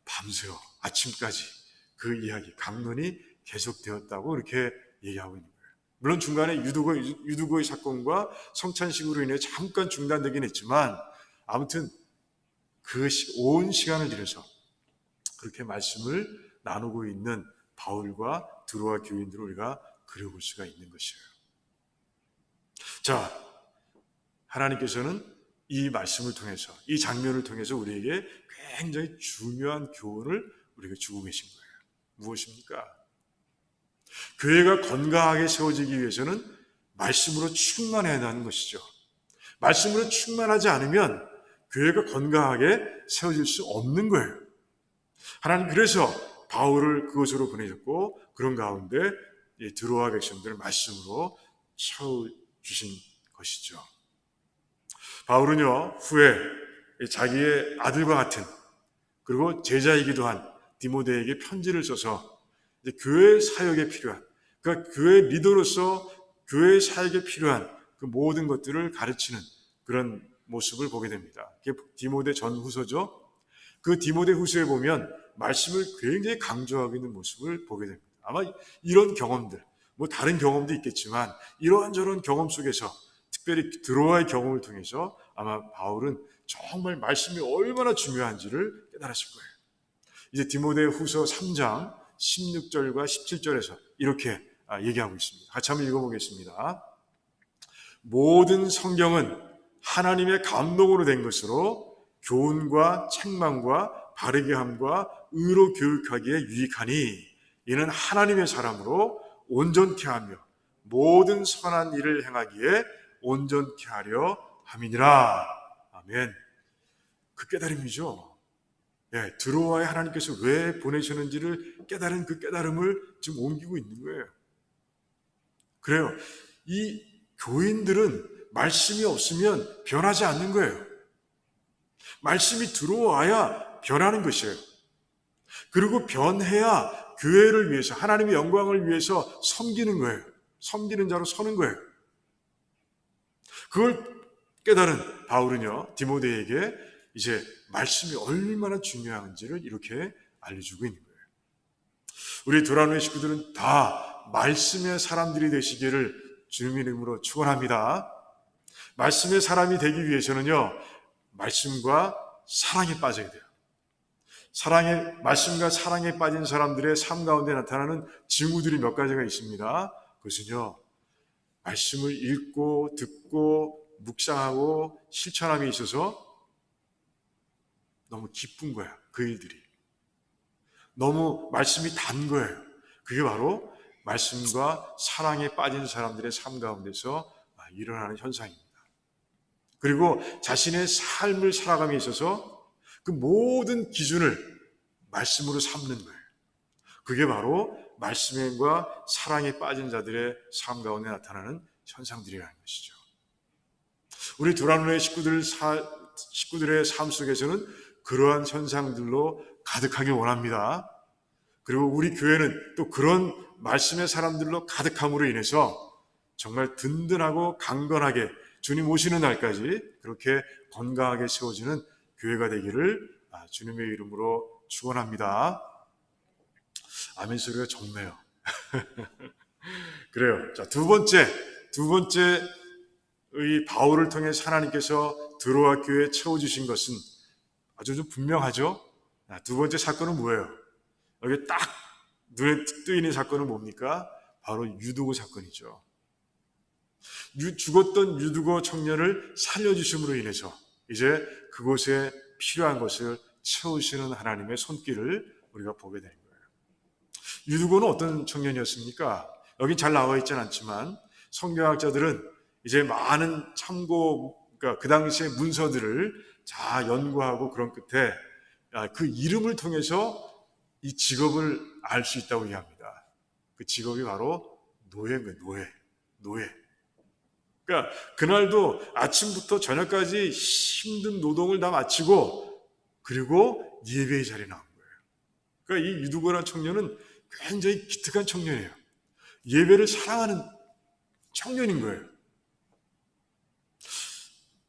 밤새워, 아침까지 그 이야기, 강론이 계속되었다고 이렇게 얘기하고 있는 거예요. 물론 중간에 유두고의 사건과 성찬식으로 인해 잠깐 중단되긴 했지만 아무튼 그 온 시간을 들여서 그렇게 말씀을 나누고 있는 바울과 드로아 교인들을 우리가 그려볼 수가 있는 것이에요. 자, 하나님께서는 이 말씀을 통해서, 이 장면을 통해서 우리에게 굉장히 중요한 교훈을 우리에게 주고 계신 거예요. 무엇입니까? 교회가 건강하게 세워지기 위해서는 말씀으로 충만해야 한다는 것이죠. 말씀으로 충만하지 않으면 교회가 건강하게 세워질 수 없는 거예요. 하나님 그래서 바울을 그곳으로 보내셨고 그런 가운데 드로아 백성들을 말씀으로 채워주신 것이죠. 바울은요, 후에 자기의 아들과 같은 그리고 제자이기도 한 디모데에게 편지를 써서 이제 교회 사역에 필요한, 그러니까 교회 리더로서 교회 사역에 필요한 그 모든 것들을 가르치는 그런 모습을 보게 됩니다. 그게 디모데 전후서죠. 그 디모데 후서에 보면 말씀을 굉장히 강조하고 있는 모습을 보게 됩니다. 아마 이런 경험들, 다른 경험도 있겠지만 이러한저런 경험 속에서 특별히 드로아의 경험을 통해서 아마 바울은 정말 말씀이 얼마나 중요한지를 깨달았을 거예요. 이제 디모데 후서 3장 16절과 17절에서 이렇게 얘기하고 있습니다. 같이 한번 읽어보겠습니다. 모든 성경은 하나님의 감동으로 된 것으로 교훈과 책망과 바르게 함과 의로 교육하기에 유익하니 이는 하나님의 사람으로 온전케 하며 모든 선한 일을 행하기에 온전케 하려 함이니라. 아멘. 그 깨달음이죠. 드로아에 하나님께서 왜 보내셨는지를 깨달은 그 깨달음을 지금 옮기고 있는 거예요. 그래요. 이 교인들은 말씀이 없으면 변하지 않는 거예요. 말씀이 들어와야 변하는 것이에요. 그리고 변해야 교회를 위해서, 하나님의 영광을 위해서 섬기는 거예요. 섬기는 자로 서는 거예요. 그걸 깨달은 바울은요, 디모데에게 이제 말씀이 얼마나 중요한지를 이렇게 알려주고 있는 거예요. 우리 두란노의 식구들은 다 말씀의 사람들이 되시기를 주님의 이름으로 축원합니다. 말씀의 사람이 되기 위해서는요, 말씀과 사랑에 빠져야 돼요. 말씀과 사랑에 빠진 사람들의 삶 가운데 나타나는 징후들이 몇 가지가 있습니다. 그것은요, 말씀을 읽고 듣고 묵상하고 실천함에 있어서 너무 기쁜 거야, 그 일들이. 너무 말씀이 단 거예요. 그게 바로 말씀과 사랑에 빠진 사람들의 삶 가운데서 일어나는 현상입니다. 그리고 자신의 삶을 살아감에 있어서 그 모든 기준을 말씀으로 삼는 거예요. 그게 바로 말씀과 사랑에 빠진 자들의 삶 가운데 나타나는 현상들이라는 것이죠. 우리 두란노의 식구들의 삶 속에서는 그러한 현상들로 가득하길 원합니다. 그리고 우리 교회는 또 그런 말씀의 사람들로 가득함으로 인해서 정말 든든하고 강건하게 주님 오시는 날까지 그렇게 건강하게 세워지는 교회가 되기를 주님의 이름으로 축원합니다. 아멘 소리가 적네요. 그래요. 자, 두 번째 이 바울을 통해 하나님께서 드로아 교회에 채워주신 것은 아주 좀 분명하죠. 두 번째 사건은 뭐예요? 여기 딱 눈에 뜨이는 사건은 뭡니까? 바로 유두고 사건이죠. 죽었던 유두고 청년을 살려주심으로 인해서 이제 그곳에 필요한 것을 채우시는 하나님의 손길을 우리가 보게 되는 거예요. 유두고는 어떤 청년이었습니까? 여기 잘 나와 있지는 않지만 성경학자들은 이제 많은 그러니까 그 당시의 문서들을 다 연구하고 그런 끝에 그 이름을 통해서 이 직업을 알 수 있다고 이야기합니다. 그 직업이 바로 노예인 거예요. 노예. 그러니까 그날도 아침부터 저녁까지 힘든 노동을 다 마치고 그리고 예배의 자리에 나온 거예요. 그러니까 이 유두고라는 청년은 굉장히 기특한 청년이에요. 예배를 사랑하는 청년인 거예요.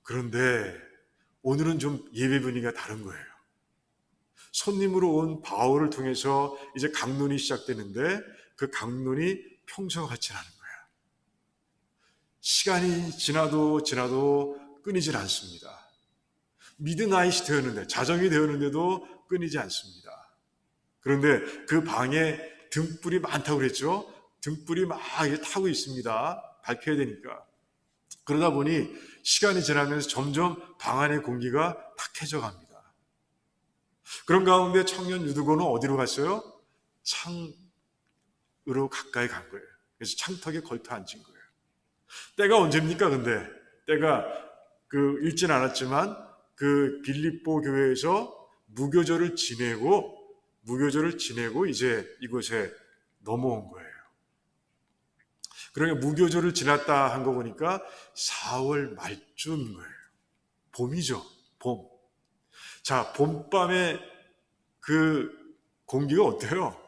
그런데 오늘은 좀 예배 분위기가 다른 거예요. 손님으로 온 바울을 통해서 이제 강론이 시작되는데 그 강론이 평소와 같지 않은 거예요. 시간이 지나도 끊이질 않습니다. 미드나잇이 되었는데, 자정이 되었는데도 끊이지 않습니다. 그런데 그 방에 등불이 많다고 그랬죠? 등불이 막 타고 있습니다. 밝혀야 되니까. 그러다 보니 시간이 지나면서 점점 방 안의 공기가 탁해져 갑니다. 그런 가운데 청년 유두고는 어디로 갔어요? 창으로 가까이 간 거예요. 그래서 창턱에 걸터 앉은 거예요. 때가 언제입니까? 근데 때가 읽진 않았지만 그 빌립보 교회에서 무교절을 지내고 이제 이곳에 넘어온 거예요. 그러니까 무교절을 지났다 한 거 보니까 4월 말쯤인 거예요. 봄이죠. 봄. 자, 봄밤에 그 공기가 어때요?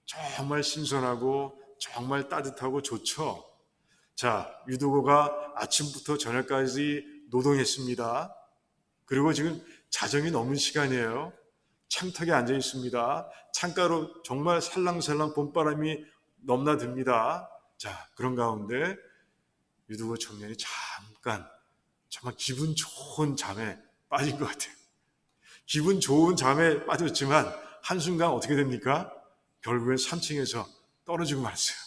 정말 신선하고 정말 따뜻하고 좋죠. 자, 유두고가 아침부터 저녁까지 노동했습니다. 그리고 지금 자정이 넘은 시간이에요. 창턱에 앉아 있습니다. 창가로 정말 살랑살랑 봄바람이 넘나듭니다. 자, 그런 가운데 유두고 청년이 정말 기분 좋은 잠에 빠진 것 같아요. 기분 좋은 잠에 빠졌지만 한순간 어떻게 됩니까? 결국엔 3층에서 떨어지고 말았어요.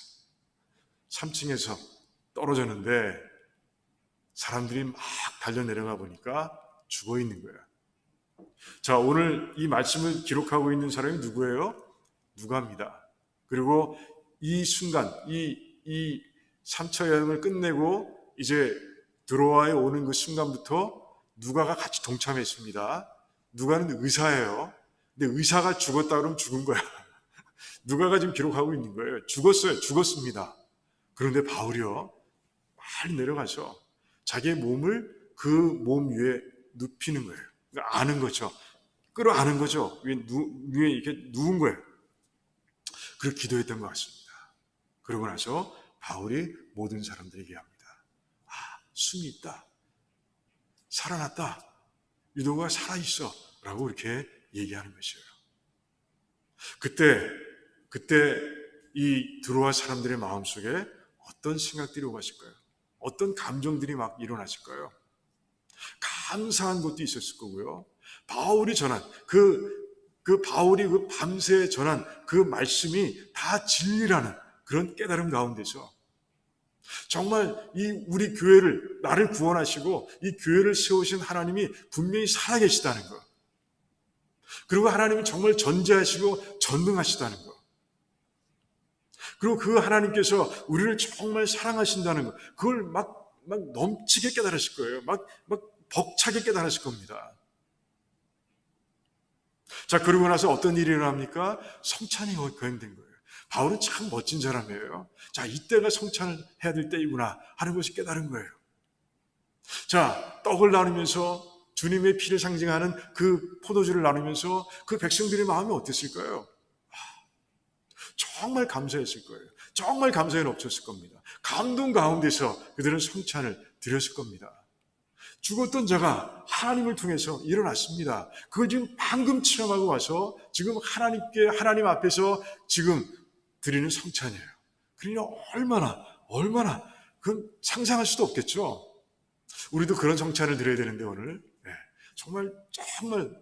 3층에서 떨어졌는데 사람들이 막 달려내려가 보니까 죽어 있는 거예요. 자, 오늘 이 말씀을 기록하고 있는 사람이 누구예요? 누가입니다. 그리고 이 순간, 이 3차 여행을 끝내고 이제 드로아에 오는 그 순간부터 누가가 같이 동참했습니다. 누가는 의사예요. 근데 의사가 죽었다 그러면 죽은 거야. 누가가 지금 기록하고 있는 거예요. 죽었습니다. 그런데 바울이요, 빨리 내려가서 자기의 몸을 그 몸 위에 눕히는 거예요. 그러니까 아는 거죠. 끌어안은 거죠. 위에 이렇게 누운 거예요. 그렇게 기도했던 것 같습니다. 그러고 나서 바울이 모든 사람들에게 합니다. 아, 숨이 있다. 살아났다. 유도가 살아있어. 라고 이렇게 얘기하는 것이에요. 그때 이 드로아 사람들의 마음속에 어떤 생각들이 오갔을까요? 어떤 감정들이 막 일어났을까요? 감사한 것도 있었을 거고요. 바울이 전한 바울이 밤새 전한 그 말씀이 다 진리라는 그런 깨달음 가운데서 정말 이 우리 교회를 나를 구원하시고 이 교회를 세우신 하나님이 분명히 살아계시다는 것. 그리고 하나님은 정말 전지하시고 전능하시다는 것. 그리고 그 하나님께서 우리를 정말 사랑하신다는 것. 그걸 막 넘치게 깨달으실 거예요. 막 벅차게 깨달으실 겁니다. 자, 그러고 나서 어떤 일이 일어납니까? 성찬이 거행된 거예요. 바울은 참 멋진 사람이에요. 자, 이때가 성찬을 해야 될 때이구나 하는 것을 깨달은 거예요. 자, 떡을 나누면서 주님의 피를 상징하는 그 포도주를 나누면서 그 백성들의 마음이 어땠을까요? 정말 감사했을 거예요. 정말 감사에 넘쳤을 겁니다. 감동 가운데서 그들은 성찬을 드렸을 겁니다. 죽었던 자가 하나님을 통해서 일어났습니다. 그걸 지금 방금 체험하고 와서 지금 하나님 앞에서 지금 드리는 성찬이에요. 그러니 얼마나 그건 상상할 수도 없겠죠. 우리도 그런 성찬을 드려야 되는데 오늘 정말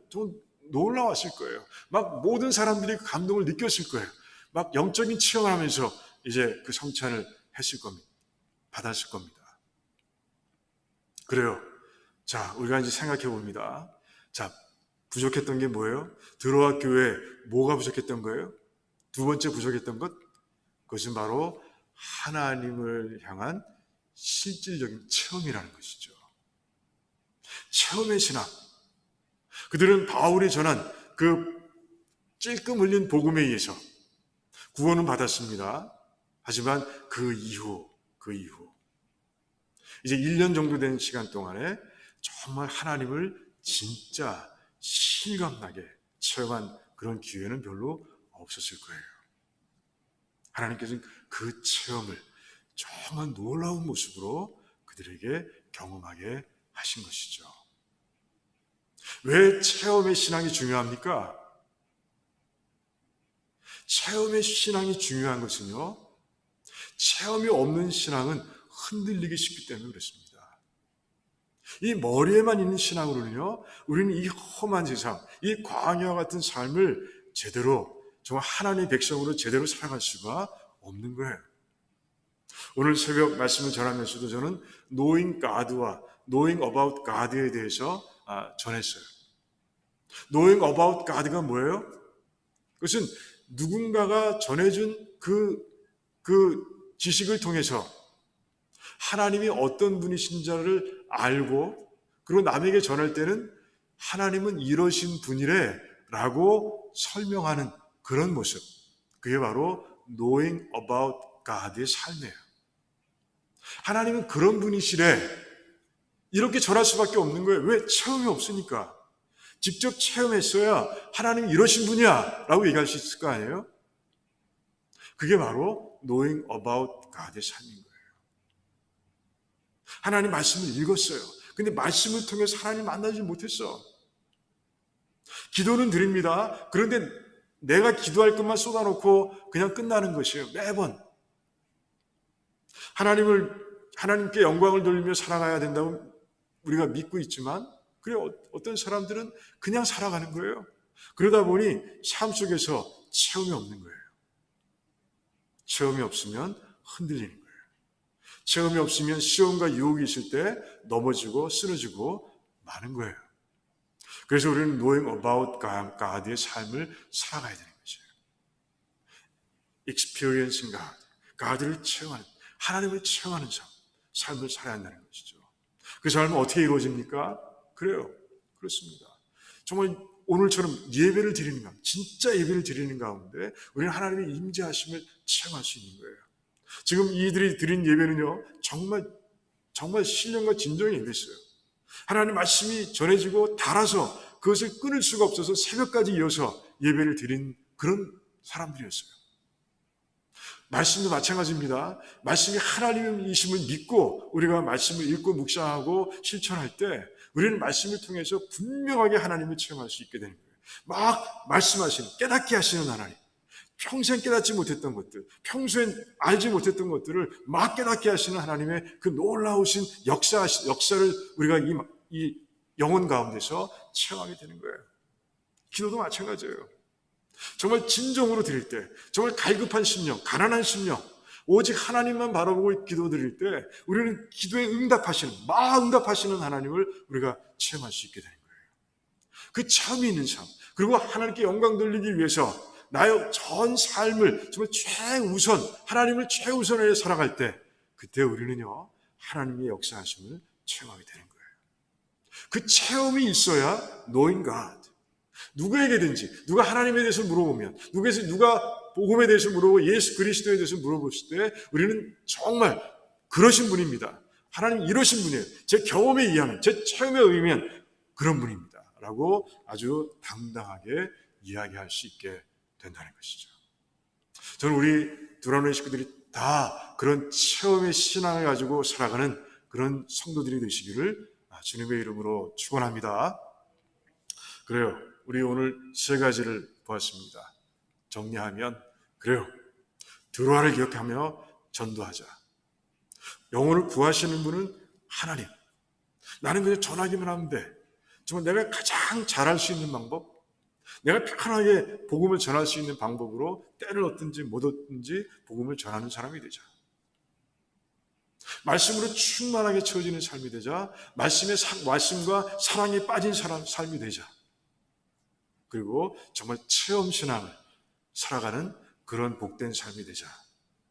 좀 놀라웠을 거예요. 막 모든 사람들이 그 감동을 느꼈을 거예요. 막 영적인 체험을 하면서 이제 그 성찬을 했을 겁니다. 받았을 겁니다. 그래요. 자, 우리가 이제 생각해 봅니다. 자, 부족했던 게 뭐예요? 드로아 교회에 뭐가 부족했던 거예요? 두 번째 부족했던 것? 그것은 바로 하나님을 향한 실질적인 체험이라는 것이죠. 체험의 신앙. 그들은 바울이 전한 그 찔끔 흘린 복음에 의해서 구원은 받았습니다. 하지만 그 이후 이제 1년 정도 된 시간 동안에 정말 하나님을 진짜 실감나게 체험한 그런 기회는 별로 없었을 거예요. 하나님께서는 그 체험을 정말 놀라운 모습으로 그들에게 경험하게 하신 것이죠. 왜 체험의 신앙이 중요합니까? 체험의 신앙이 중요한 것은요, 체험이 없는 신앙은 흔들리기 쉽기 때문에 그렇습니다. 이 머리에만 있는 신앙으로는요, 우리는 이 험한 세상, 이 광야와 같은 삶을 제대로, 정말 하나님의 백성으로 제대로 살아갈 수가 없는 거예요. 오늘 새벽 말씀을 전하면서도 저는 knowing God와 knowing about God에 대해서 전했어요. knowing about God가 뭐예요? 그것은 누군가가 전해준 그 지식을 통해서 하나님이 어떤 분이신지를 알고, 그리고 남에게 전할 때는 하나님은 이러신 분이래 라고 설명하는 그런 모습, 그게 바로 knowing about God의 삶이에요. 하나님은 그런 분이시래, 이렇게 전할 수밖에 없는 거예요. 왜? 체험이 없으니까. 직접 체험했어야 하나님이 이러신 분이야 라고 얘기할 수 있을 거 아니에요? 그게 바로 knowing about God의 삶인 거예요. 하나님 말씀을 읽었어요. 근데 말씀을 통해서 하나님 만나지 못했어. 기도는 드립니다. 그런데 내가 기도할 것만 쏟아놓고 그냥 끝나는 것이에요. 매번. 하나님께 영광을 돌리며 살아가야 된다고 우리가 믿고 있지만, 그래, 어떤 사람들은 그냥 살아가는 거예요. 그러다 보니 삶 속에서 체험이 없는 거예요. 체험이 없으면 흔들리는 거예요. 체험이 없으면 시험과 유혹이 있을 때 넘어지고 쓰러지고 마는 거예요. 그래서 우리는 knowing about God의 삶을 살아가야 되는 거죠. experiencing God, God를 체험하는, 하나님을 체험하는 삶을 살아야 한다는 것이죠. 그 삶은 어떻게 이루어집니까? 그래요. 그렇습니다. 정말 오늘처럼 예배를 드리는 가운데, 진짜 예배를 드리는 가운데 우리는 하나님의 임재하심을 체험할 수 있는 거예요. 지금 이들이 드린 예배는요, 정말 신령과 진정의 예배였어요. 하나님 말씀이 전해지고 달아서 그것을 끊을 수가 없어서 새벽까지 이어서 예배를 드린 그런 사람들이었어요. 말씀도 마찬가지입니다. 말씀이 하나님이심을 믿고 우리가 말씀을 읽고 묵상하고 실천할 때 우리는 말씀을 통해서 분명하게 하나님을 체험할 수 있게 되는 거예요. 막 말씀하시는, 깨닫게 하시는 하나님. 평생 깨닫지 못했던 것들, 평소엔 알지 못했던 것들을 막 깨닫게 하시는 하나님의 그 놀라우신 역사를 우리가 이 영혼 가운데서 체험하게 되는 거예요. 기도도 마찬가지예요. 정말 진정으로 드릴 때, 정말 갈급한 심령, 가난한 심령, 오직 하나님만 바라보고 기도 드릴 때 우리는 기도에 응답하시는 하나님을 우리가 체험할 수 있게 되는 거예요. 그 참이 있는 삶, 그리고 하나님께 영광 돌리기 위해서 나의 전 삶을 정말 최우선, 하나님을 최우선에 살아갈 때 그때 우리는요 하나님의 역사하심을 체험하게 되는 거예요. 그 체험이 있어야 knowing God. 누구에게든지 누가 하나님에 대해서 물어보면, 누가 복음에 대해서 물어보고 예수 그리스도에 대해서 물어보실 때 우리는 정말 그러신 분입니다. 하나님 이러신 분이에요. 제 경험에 의하면, 제 체험에 의하면 그런 분입니다 라고 아주 당당하게 이야기할 수 있게 된다는 것이죠. 저는 우리 두라노의 식구들이 다 그런 체험의 신앙을 가지고 살아가는 그런 성도들이 되시기를 주님의 이름으로 축원합니다. 그래요. 우리 오늘 세 가지를 보았습니다. 정리하면 그래요. 드로아를 기억하며 전도하자. 영혼을 구하시는 분은 하나님. 나는 그냥 전하기만 하면 돼. 정말 내가 가장 잘할 수 있는 방법, 내가 편하게 복음을 전할 수 있는 방법으로 때를 얻든지 못 얻든지 복음을 전하는 사람이 되자. 말씀으로 충만하게 채워지는 삶이 되자. 말씀과 사랑에 빠진 삶이 되자. 그리고 정말 체험신앙을 살아가는 그런 복된 삶이 되자.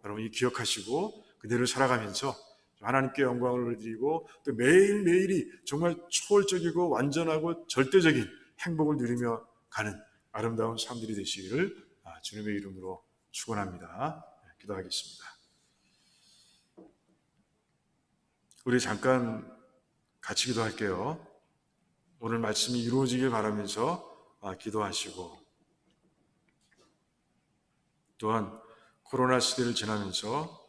여러분이 기억하시고 그대로 살아가면서 하나님께 영광을 드리고 또 매일매일이 정말 초월적이고 완전하고 절대적인 행복을 누리며 가는 아름다운 삶들이 되시기를 주님의 이름으로 축원합니다. 기도하겠습니다. 우리 잠깐 같이 기도할게요. 오늘 말씀이 이루어지길 바라면서 기도하시고, 또한 코로나 시대를 지나면서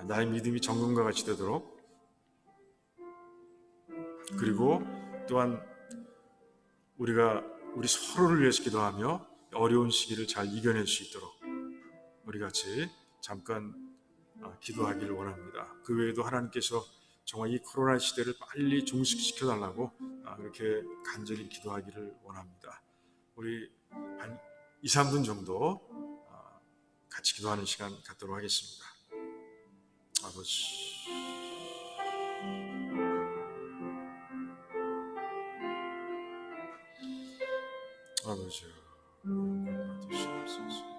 나의 믿음이 정금과 같이 되도록, 그리고 또한 우리 서로를 위해서 기도하며 어려운 시기를 잘 이겨낼 수 있도록 우리 같이 잠깐 기도하기를 원합니다. 그 외에도 하나님께서 정말 이 코로나 시대를 빨리 종식시켜 달라고 그렇게 간절히 기도하기를 원합니다. 우리 한 2, 3분 정도 같이 기도하는 시간 갖도록 하겠습니다. 아버지, 아버지요, 받으시옵소서.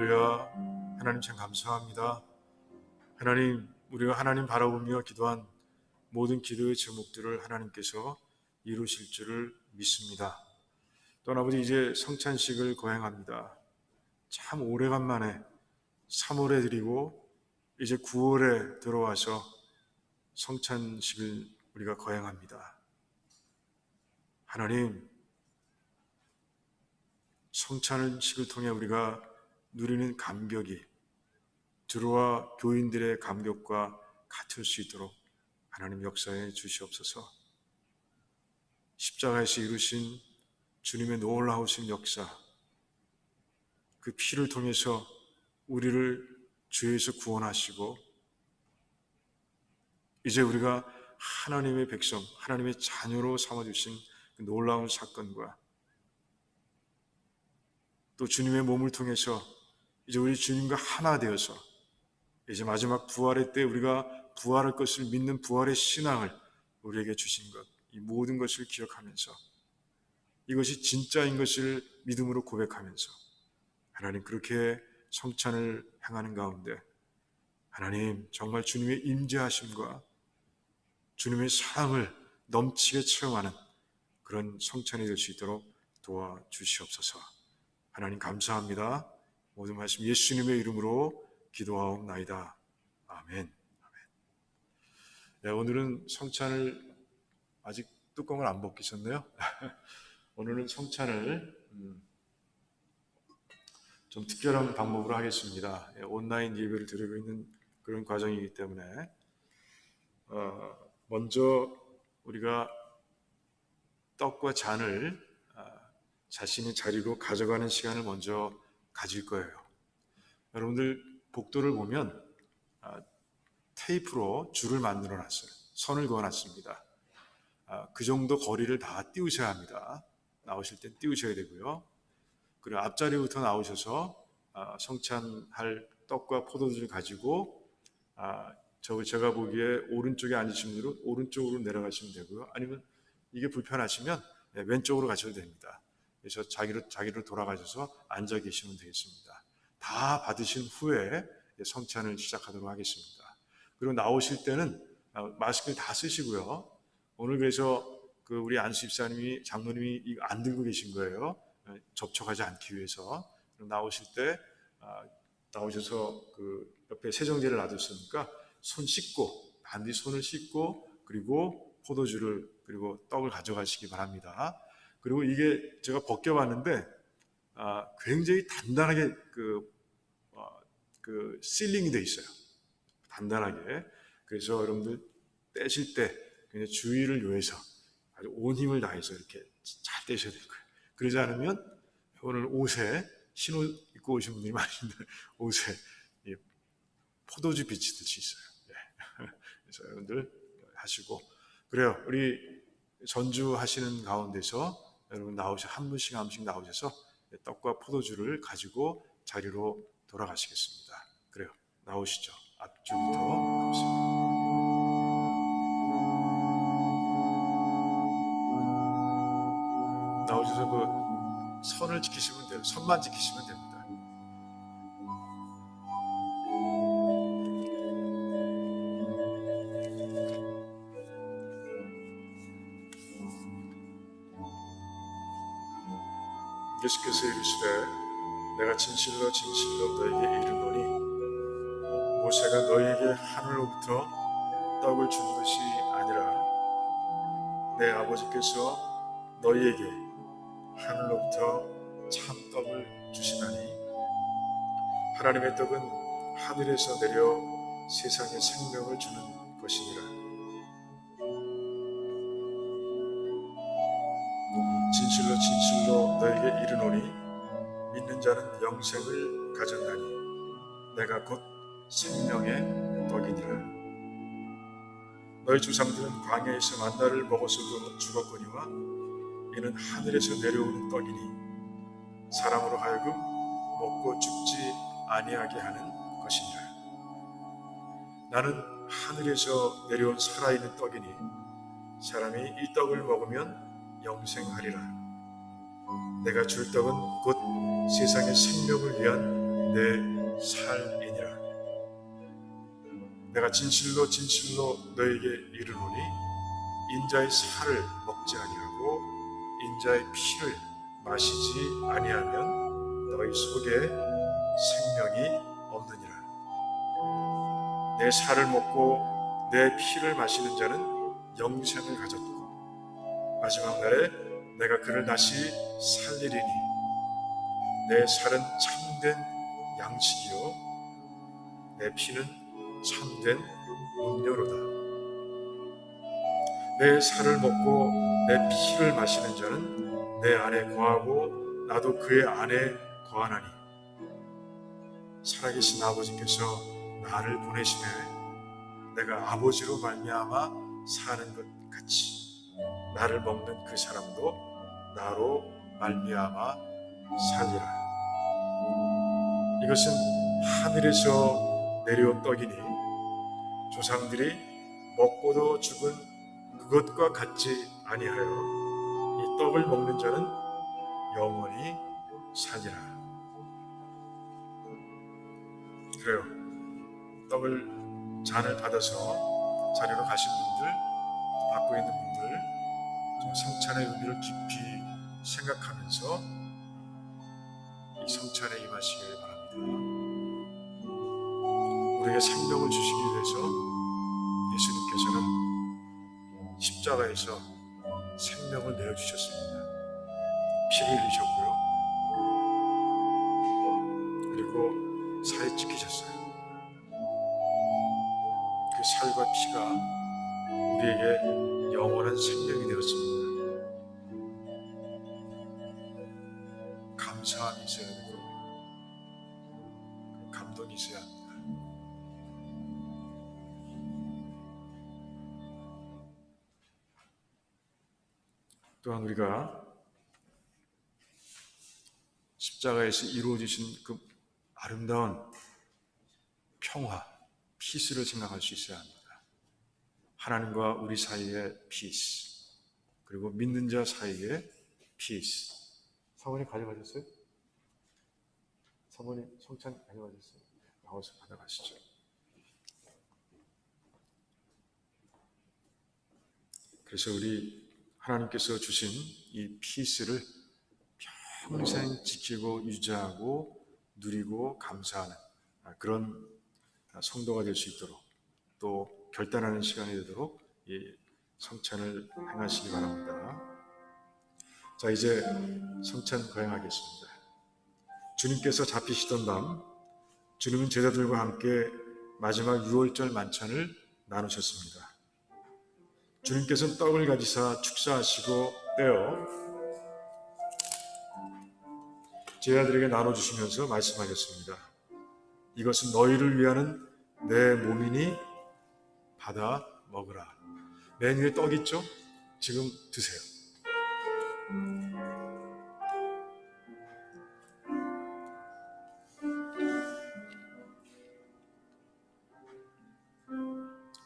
할렐루야. 하나님 참 감사합니다. 하나님, 우리가 하나님 바라보며 기도한 모든 기도의 제목들을 하나님께서 이루실 줄을 믿습니다. 또 아버지, 이제 성찬식을 거행합니다. 참 오래간만에 3월에 드리고 이제 9월에 들어와서 성찬식을 우리가 거행합니다. 하나님, 성찬식을 통해 우리가 누리는 감격이 들어와 교인들의 감격과 같을 수 있도록 하나님 역사해 주시옵소서. 십자가에서 이루신 주님의 놀라우신 역사, 그 피를 통해서 우리를 죄에서 구원하시고 이제 우리가 하나님의 백성, 하나님의 자녀로 삼아주신 그 놀라운 사건과 또 주님의 몸을 통해서 이제 우리 주님과 하나 되어서 이제 마지막 부활의 때 우리가 부활할 것을 믿는 부활의 신앙을 우리에게 주신 것, 이 모든 것을 기억하면서 이것이 진짜인 것을 믿음으로 고백하면서 하나님, 그렇게 성찬을 행하는 가운데 하나님, 정말 주님의 임재하심과 주님의 사랑을 넘치게 체험하는 그런 성찬이 될 수 있도록 도와주시옵소서. 하나님 감사합니다. 모든 말씀 예수님의 이름으로 기도하옵나이다. 아멘. 네, 오늘은 성찬을 아직 뚜껑을 안 벗기셨네요. 오늘은 성찬을 좀 특별한 방법으로 하겠습니다. 온라인 예배를 드리고 있는 그런 과정이기 때문에 먼저 우리가 떡과 잔을 자신의 자리로 가져가는 시간을 먼저 가질 거예요. 여러분들 복도를 보면 테이프로 줄을 만들어 놨어요. 선을 그어 놨습니다. 그 정도 거리를 다 띄우셔야 합니다. 나오실 땐 띄우셔야 되고요. 그리고 앞자리부터 나오셔서 성찬할 떡과 포도주를 가지고 제가 보기에 오른쪽에 앉으신 분들은 오른쪽으로 내려가시면 되고요. 아니면 이게 불편하시면 왼쪽으로 가셔도 됩니다. 그래서 자기로 돌아가셔서 앉아 계시면 되겠습니다. 다 받으신 후에 성찬을 시작하도록 하겠습니다. 그리고 나오실 때는 마스크를 다 쓰시고요. 오늘 그래서 우리 안수 집사님이, 장로님이 이거 안 들고 계신 거예요. 접촉하지 않기 위해서. 나오실 때 나오셔서 옆에 세정제를 놔뒀으니까 손 씻고, 반드시 손을 씻고, 그리고 포도주를 그리고 떡을 가져가시기 바랍니다. 그리고 이게 제가 벗겨봤는데 굉장히 단단하게 실링이 돼 있어요. 단단하게. 그래서 여러분들 떼실 때 그냥 주의를 요해서 아주 온 힘을 다해서 이렇게 잘 떼셔야 될 거예요. 그러지 않으면 오늘 옷에 신옷 입고 오신 분들이 많은데 옷에 포도주 빛이 들 수 있어요. 그래서 여러분들 하시고, 그래요. 우리 전주하시는 가운데서 여러분 한 분씩 나오셔서 떡과 포도주를 가지고 자리로 돌아가시겠습니다. 그래요. 나오시죠. 앞줄부터 나오십니다. 나오셔서 선을 지키시면 돼요. 선만 지키시면 됩니다. 예수께서 이르시되 내가 진실로 진실로 너에게 이르노니 모세가 너희에게 하늘로부터 떡을 준 것이 아니라 내 아버지께서 너희에게 하늘로부터 참떡을 주시나니 하나님의 떡은 하늘에서 내려 세상에 생명을 주는 것이니라. 진실로 진실로 너에게 이르노니 믿는 자는 영생을 가졌나니 내가 곧 생명의 떡이니라. 너희 조상들은 광야에서 만나를 먹었어도 죽었거니와 이는 하늘에서 내려오는 떡이니 사람으로 하여금 먹고 죽지 아니하게 하는 것이니라. 나는 하늘에서 내려온 살아있는 떡이니 사람이 이 떡을 먹으면 영생하리라. 내가 줄 떡은 곧 세상의 생명을 위한 내 살이니라. 내가 진실로 진실로 너에게 이르노니 인자의 살을 먹지 아니하고 인자의 피를 마시지 아니하면 너희 속에 생명이 없느니라. 내 살을 먹고 내 피를 마시는 자는 영생을 가졌고 마지막 날에 내가 그를 다시 살리리니 내 살은 참된 양식이요 내 피는 참된 음료로다. 내 살을 먹고 내 피를 마시는 자는 내 안에 거하고 나도 그의 안에 거하나니 살아계신 아버지께서 나를 보내심에 내가 아버지로 말미암아 사는 것 같이 나를 먹는 그 사람도 나로 말미암아 살리라. 이것은 하늘에서 내려온 떡이니 조상들이 먹고도 죽은 그것과 같지 아니하여 이 떡을 먹는 자는 영원히 살리라. 그래요. 떡을 잔을 받아서 자리로 가신 분들, 받고 있는 분들 좀 성찬의 의미를 깊이 생각하면서 이 성찬에 임하시길 바랍니다. 우리에게 생명을 주시기 위해서 예수님께서는 십자가에서 생명을 내어주셨습니다. 피를 흘리셨고요. 그리고 살이 찢기셨어요. 그 살과 피가 우리에게 영원한 생명이 되었습니다. 감사함이 있어야 되고 감동이 있어야 합니다. 또한 우리가 십자가에서 이루어지신 그 아름다운 평화, 피스를 생각할 수 있어야 합니다. 하나님과 우리 사이의 피스, 그리고 믿는 자 사이의 피스. 사모님 가져가셨어요? 사모님 성찬 가져가셨어요? 나와서 받아가시죠. 그래서 우리 하나님께서 주신 이 피스를 평생 지키고 유지하고 누리고 감사하는 그런 성도가 될 수 있도록 또 결단하는 시간이 되도록 이 성찬을 행하시기 바랍니다. 자, 이제 성찬 거행하겠습니다. 주님께서 잡히시던 밤 주님은 제자들과 함께 마지막 유월절 만찬을 나누셨습니다. 주님께서는 떡을 가지사 축사하시고 떼어 제자들에게 나눠주시면서 말씀하셨습니다. 이것은 너희를 위하는 내 몸이니 받아 먹으라. 맨 위에 떡 있죠? 지금 드세요.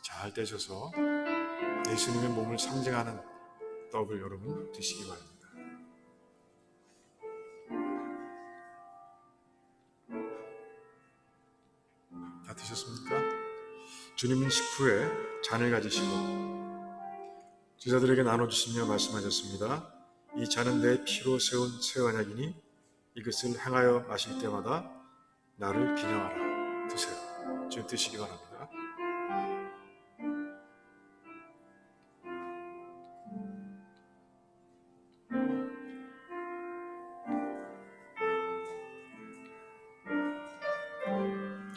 잘 떼셔서 예수님의 몸을 상징하는 떡을 여러분 드시기 바랍니다. 다 드셨습니까? 주님은 식후에 잔을 가지시고 제자들에게 나눠주시며 말씀하셨습니다. 이 잔은 내 피로 세운 새 언약이니 이것을 행하여 마실 때마다 나를 기념하라. 드세요. 지금 드시기 바랍니다.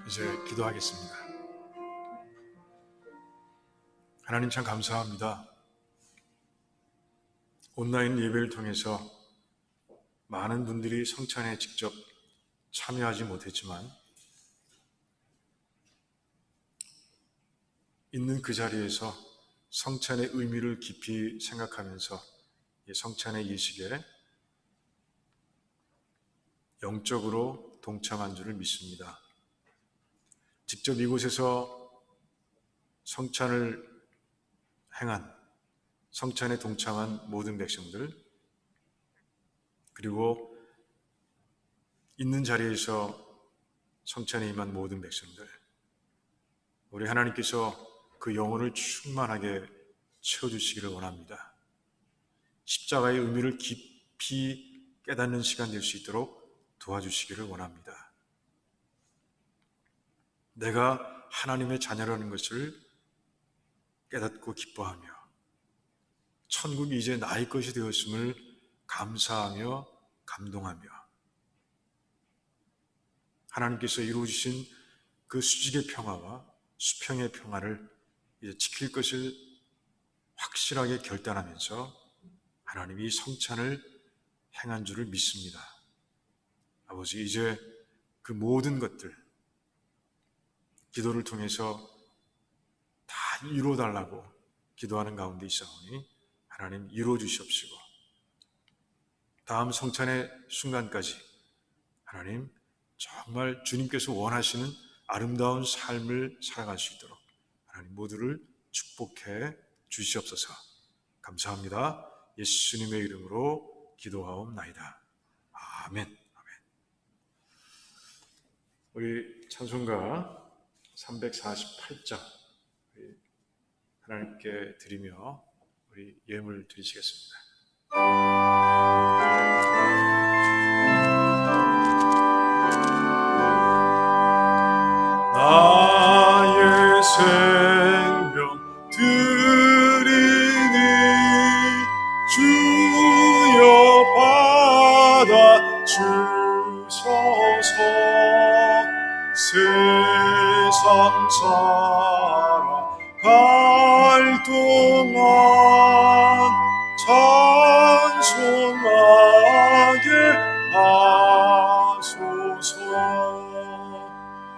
이제 기도하겠습니다. 하나님 참 감사합니다. 온라인 예배를 통해서 많은 분들이 성찬에 직접 참여하지 못했지만 있는 그 자리에서 성찬의 의미를 깊이 생각하면서 이 성찬의 예식에 영적으로 동참한 줄을 믿습니다. 직접 이곳에서 성찬을 행한, 성찬에 동참한 모든 백성들, 그리고 있는 자리에서 성찬에 임한 모든 백성들, 우리 하나님께서 그 영혼을 충만하게 채워주시기를 원합니다. 십자가의 의미를 깊이 깨닫는 시간 될 수 있도록 도와주시기를 원합니다. 내가 하나님의 자녀라는 것을 깨닫고 기뻐하며 천국이 이제 나의 것이 되었음을 감사하며 감동하며 하나님께서 이루어주신 그 수직의 평화와 수평의 평화를 이제 지킬 것을 확실하게 결단하면서 하나님이 성찬을 행한 줄을 믿습니다. 아버지, 이제 그 모든 것들 기도를 통해서 다 이루어달라고 기도하는 가운데 있사오니 하나님 이루어 주시옵시고 다음 성찬의 순간까지 하나님 정말 주님께서 원하시는 아름다운 삶을 살아갈 수 있도록 하나님 모두를 축복해 주시옵소서. 감사합니다. 예수님의 이름으로 기도하옵나이다. 아멘. 아멘. 우리 찬송가 348장 하나님께 드리며 우리 예물 드리시겠습니다. 나의 생명 드리니 주여 받아 주소서. 세상 살아갈 동안 찬송하게 하소서.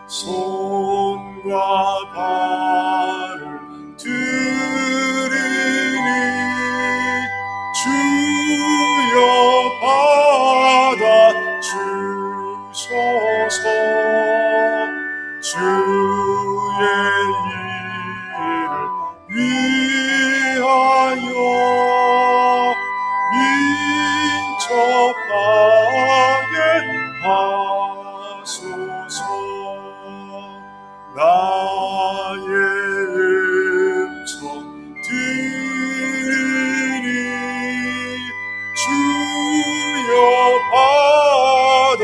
손과 발을 들이니 주여 받아 주소서. 주의 일을 위하여 민첩하게 하소서. 나의 음성 들으니 주여 받아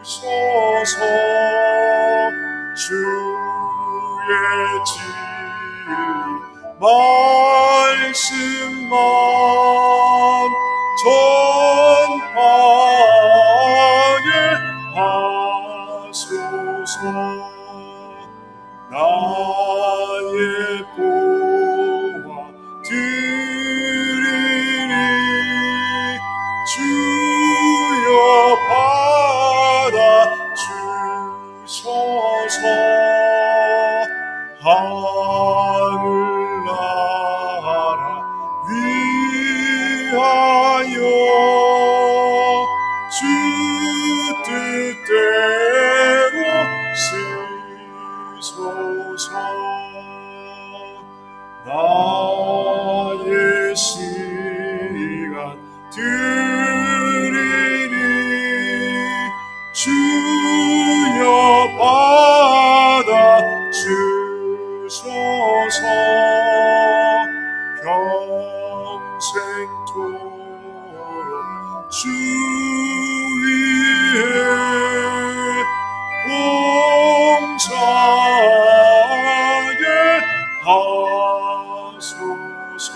주소서. 주의 진리 말씀만 전하게 하소서. 나의 보화 드리니 주여 받아 주소서. 하늘나라 위하여 주 뜻대로 쓰소서. 나의 시간 드리니 주여 받아 주소서. 평생토록 주 위에 봉사하게 하소서.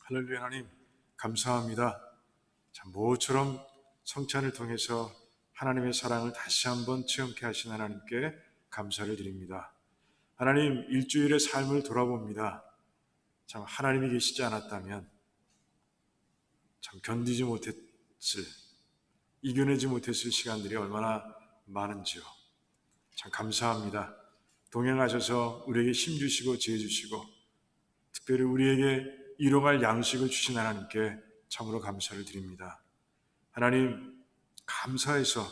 할렐루야. 하나님 감사합니다. 참 모처럼 성찬을 통해서 하나님의 사랑을 다시 한번 체험케 하신 하나님께 감사를 드립니다. 하나님, 일주일의 삶을 돌아봅니다. 참 하나님이 계시지 않았다면 참 견디지 못했을, 이겨내지 못했을 시간들이 얼마나 많은지요. 참 감사합니다. 동행하셔서 우리에게 힘 주시고 지혜 주시고 특별히 우리에게 일용할 양식을 주신 하나님께 참으로 감사를 드립니다. 하나님, 감사해서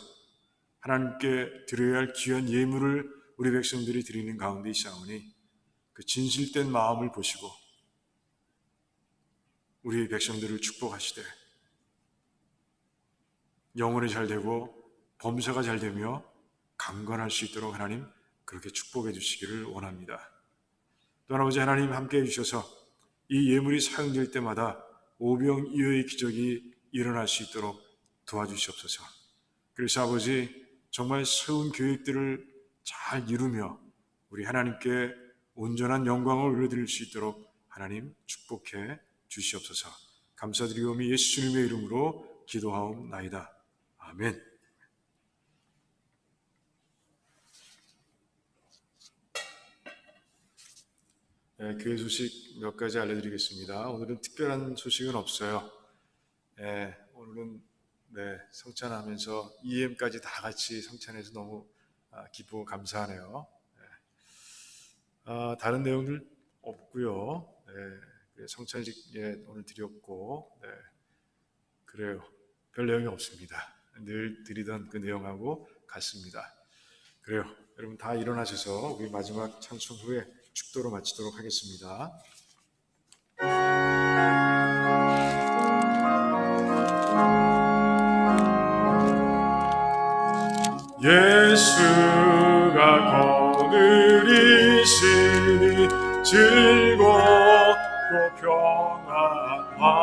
하나님께 드려야 할 귀한 예물을 우리 백성들이 드리는 가운데 있사오니 그 진실된 마음을 보시고 우리 백성들을 축복하시되 영혼이 잘 되고 범사가 잘 되며 강건할 수 있도록 하나님 그렇게 축복해 주시기를 원합니다. 또 아버지 하나님 함께해 주셔서 이 예물이 사용될 때마다 오병이어의 기적이 일어날 수 있도록 도와주시옵소서. 그래서 아버지 정말 세운 계획들을 잘 이루며 우리 하나님께 온전한 영광을 올려드릴 수 있도록 하나님 축복해 주시옵소서. 감사드리오며 예수님의 이름으로 기도하옵나이다. 아멘. 교회 소식 몇 가지 알려드리겠습니다. 오늘은 특별한 소식은 없어요. 오늘은 성찬하면서 EM까지 다 같이 성찬해서 너무 기쁘고 감사하네요. 다른 내용들 없고요. 성찬식 오늘 드렸고, 그래요. 별 내용이 없습니다. 늘 드리던 그 내용하고 같습니다. 그래요. 여러분 다 일어나셔서 우리 마지막 찬송 후에 축도로 마치도록 하겠습니다. 예수가 거느리시니 즐겁고 평안하구나.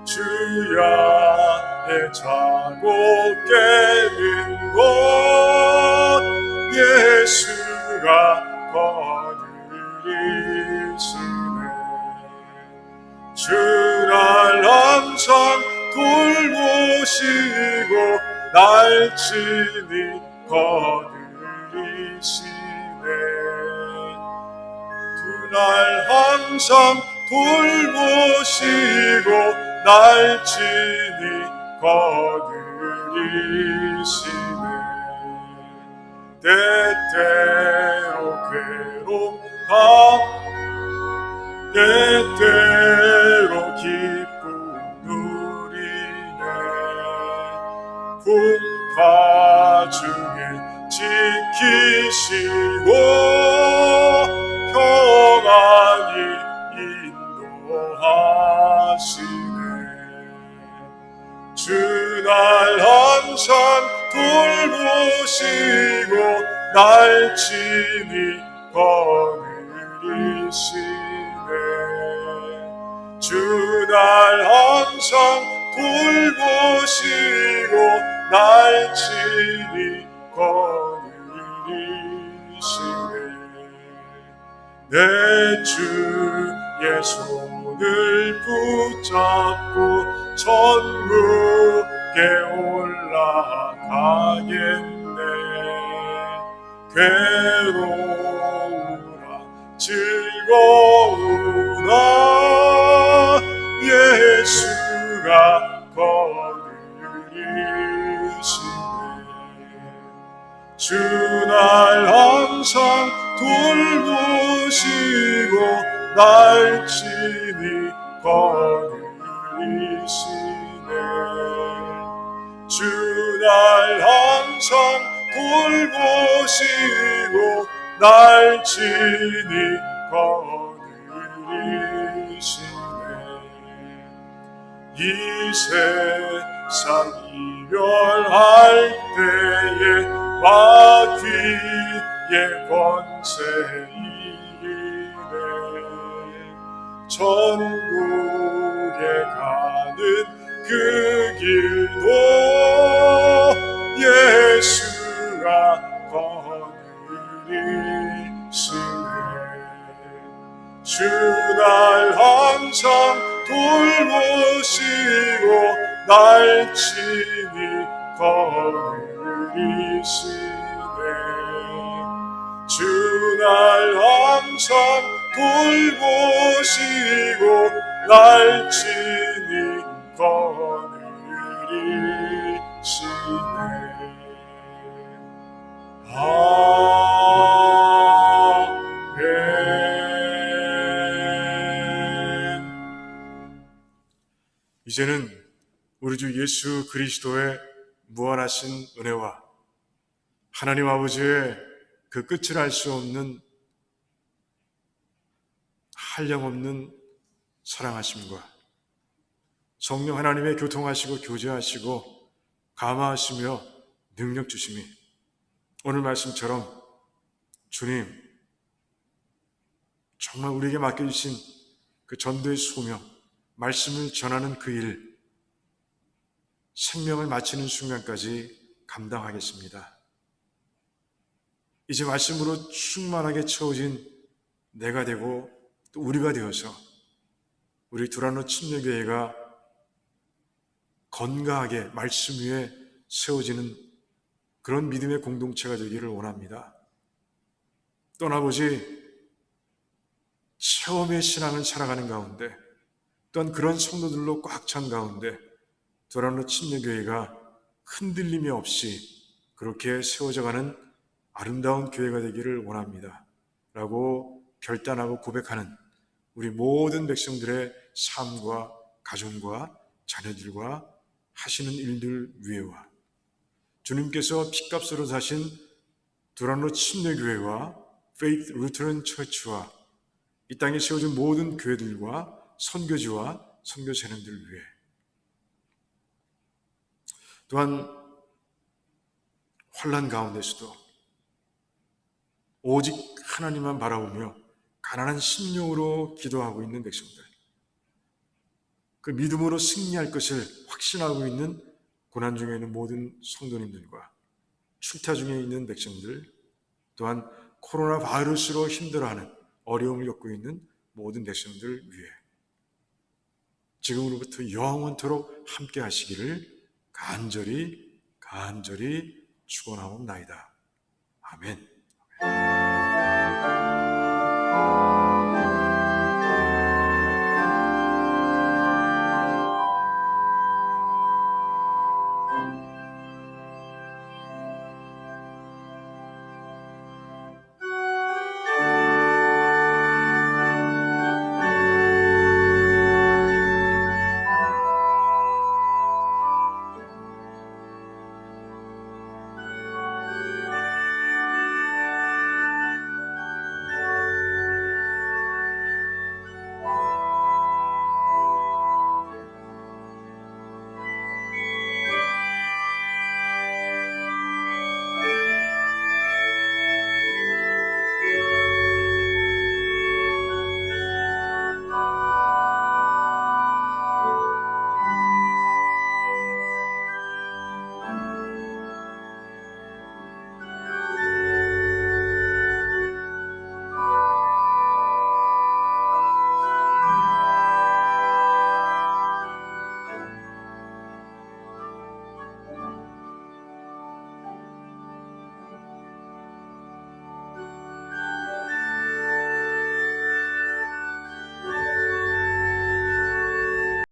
주야의 자고 깨는 곳 예수가 거느리시네. 주날 항상 돌보시고 날친히 거느리시네. 두날 항상 돌보시고 날친히 거느리시네. 때때로 괴롭다 때때로 기쁨 누리네. 풍파 중에 지키시고 평안히 인도하시네. 주날 항상 돌보시고 날친히 거느리시네. 주날 항상 돌보시고 날친히 거느리시네. 내 주의 손을 붙잡고 천국에 올라가겠네. 괴로우나 즐거우나 예수가 거느리시네. 주날 항상 돌보시고 날친히 거느리시네. 주날 항상 돌보시고 날친히 거느리시네. 이 세상 이별할 때에 마귀의 권세 이기네. 천국에 가는 그 길도 예수가 거느리시네. 주날 항상 돌보시고 날친히 거느리시네. 주날 항상 돌보시고 날친히 거느리시네. 아멘. 이제는 우리 주 예수 그리스도의 무한하신 은혜와 하나님 아버지의 그 끝을 알 수 없는 한량없는 사랑하심과 성령 하나님의 교통하시고 교제하시고 감화하시며 능력 주심이 오늘 말씀처럼 주님 정말 우리에게 맡겨주신 그 전도의 소명, 말씀을 전하는 그 일, 생명을 마치는 순간까지 감당하겠습니다. 이제 말씀으로 충만하게 채워진 내가 되고 또 우리가 되어서 우리 두란노 침례교회가 건강하게 말씀 위에 세워지는 그런 믿음의 공동체가 되기를 원합니다. 떠나보지 체험의 신앙을 살아가는 가운데 또한 그런 성도들로 꽉 찬 가운데 두란노 침례교회가 흔들림이 없이 그렇게 세워져가는 아름다운 교회가 되기를 원합니다. 라고 결단하고 고백하는 우리 모든 백성들의 삶과 가정과 자녀들과 하시는 일들 위에와 주님께서 핏값으로 사신 두란노 침례교회와 Faith Lutheran Church와 이 땅에 세워진 모든 교회들과 선교지와 선교 재능들 위해 또한 환난 가운데서도 오직 하나님만 바라보며 가난한 심령으로 기도하고 있는 백성들, 그 믿음으로 승리할 것을 확신하고 있는 고난 중에 있는 모든 성도님들과 출타 중에 있는 백성들, 또한 코로나 바이러스로 힘들어하는 어려움을 겪고 있는 모든 백성들 위해 지금으로부터 영원토록 함께 하시기를 간절히 축원하옵나이다. 아멘.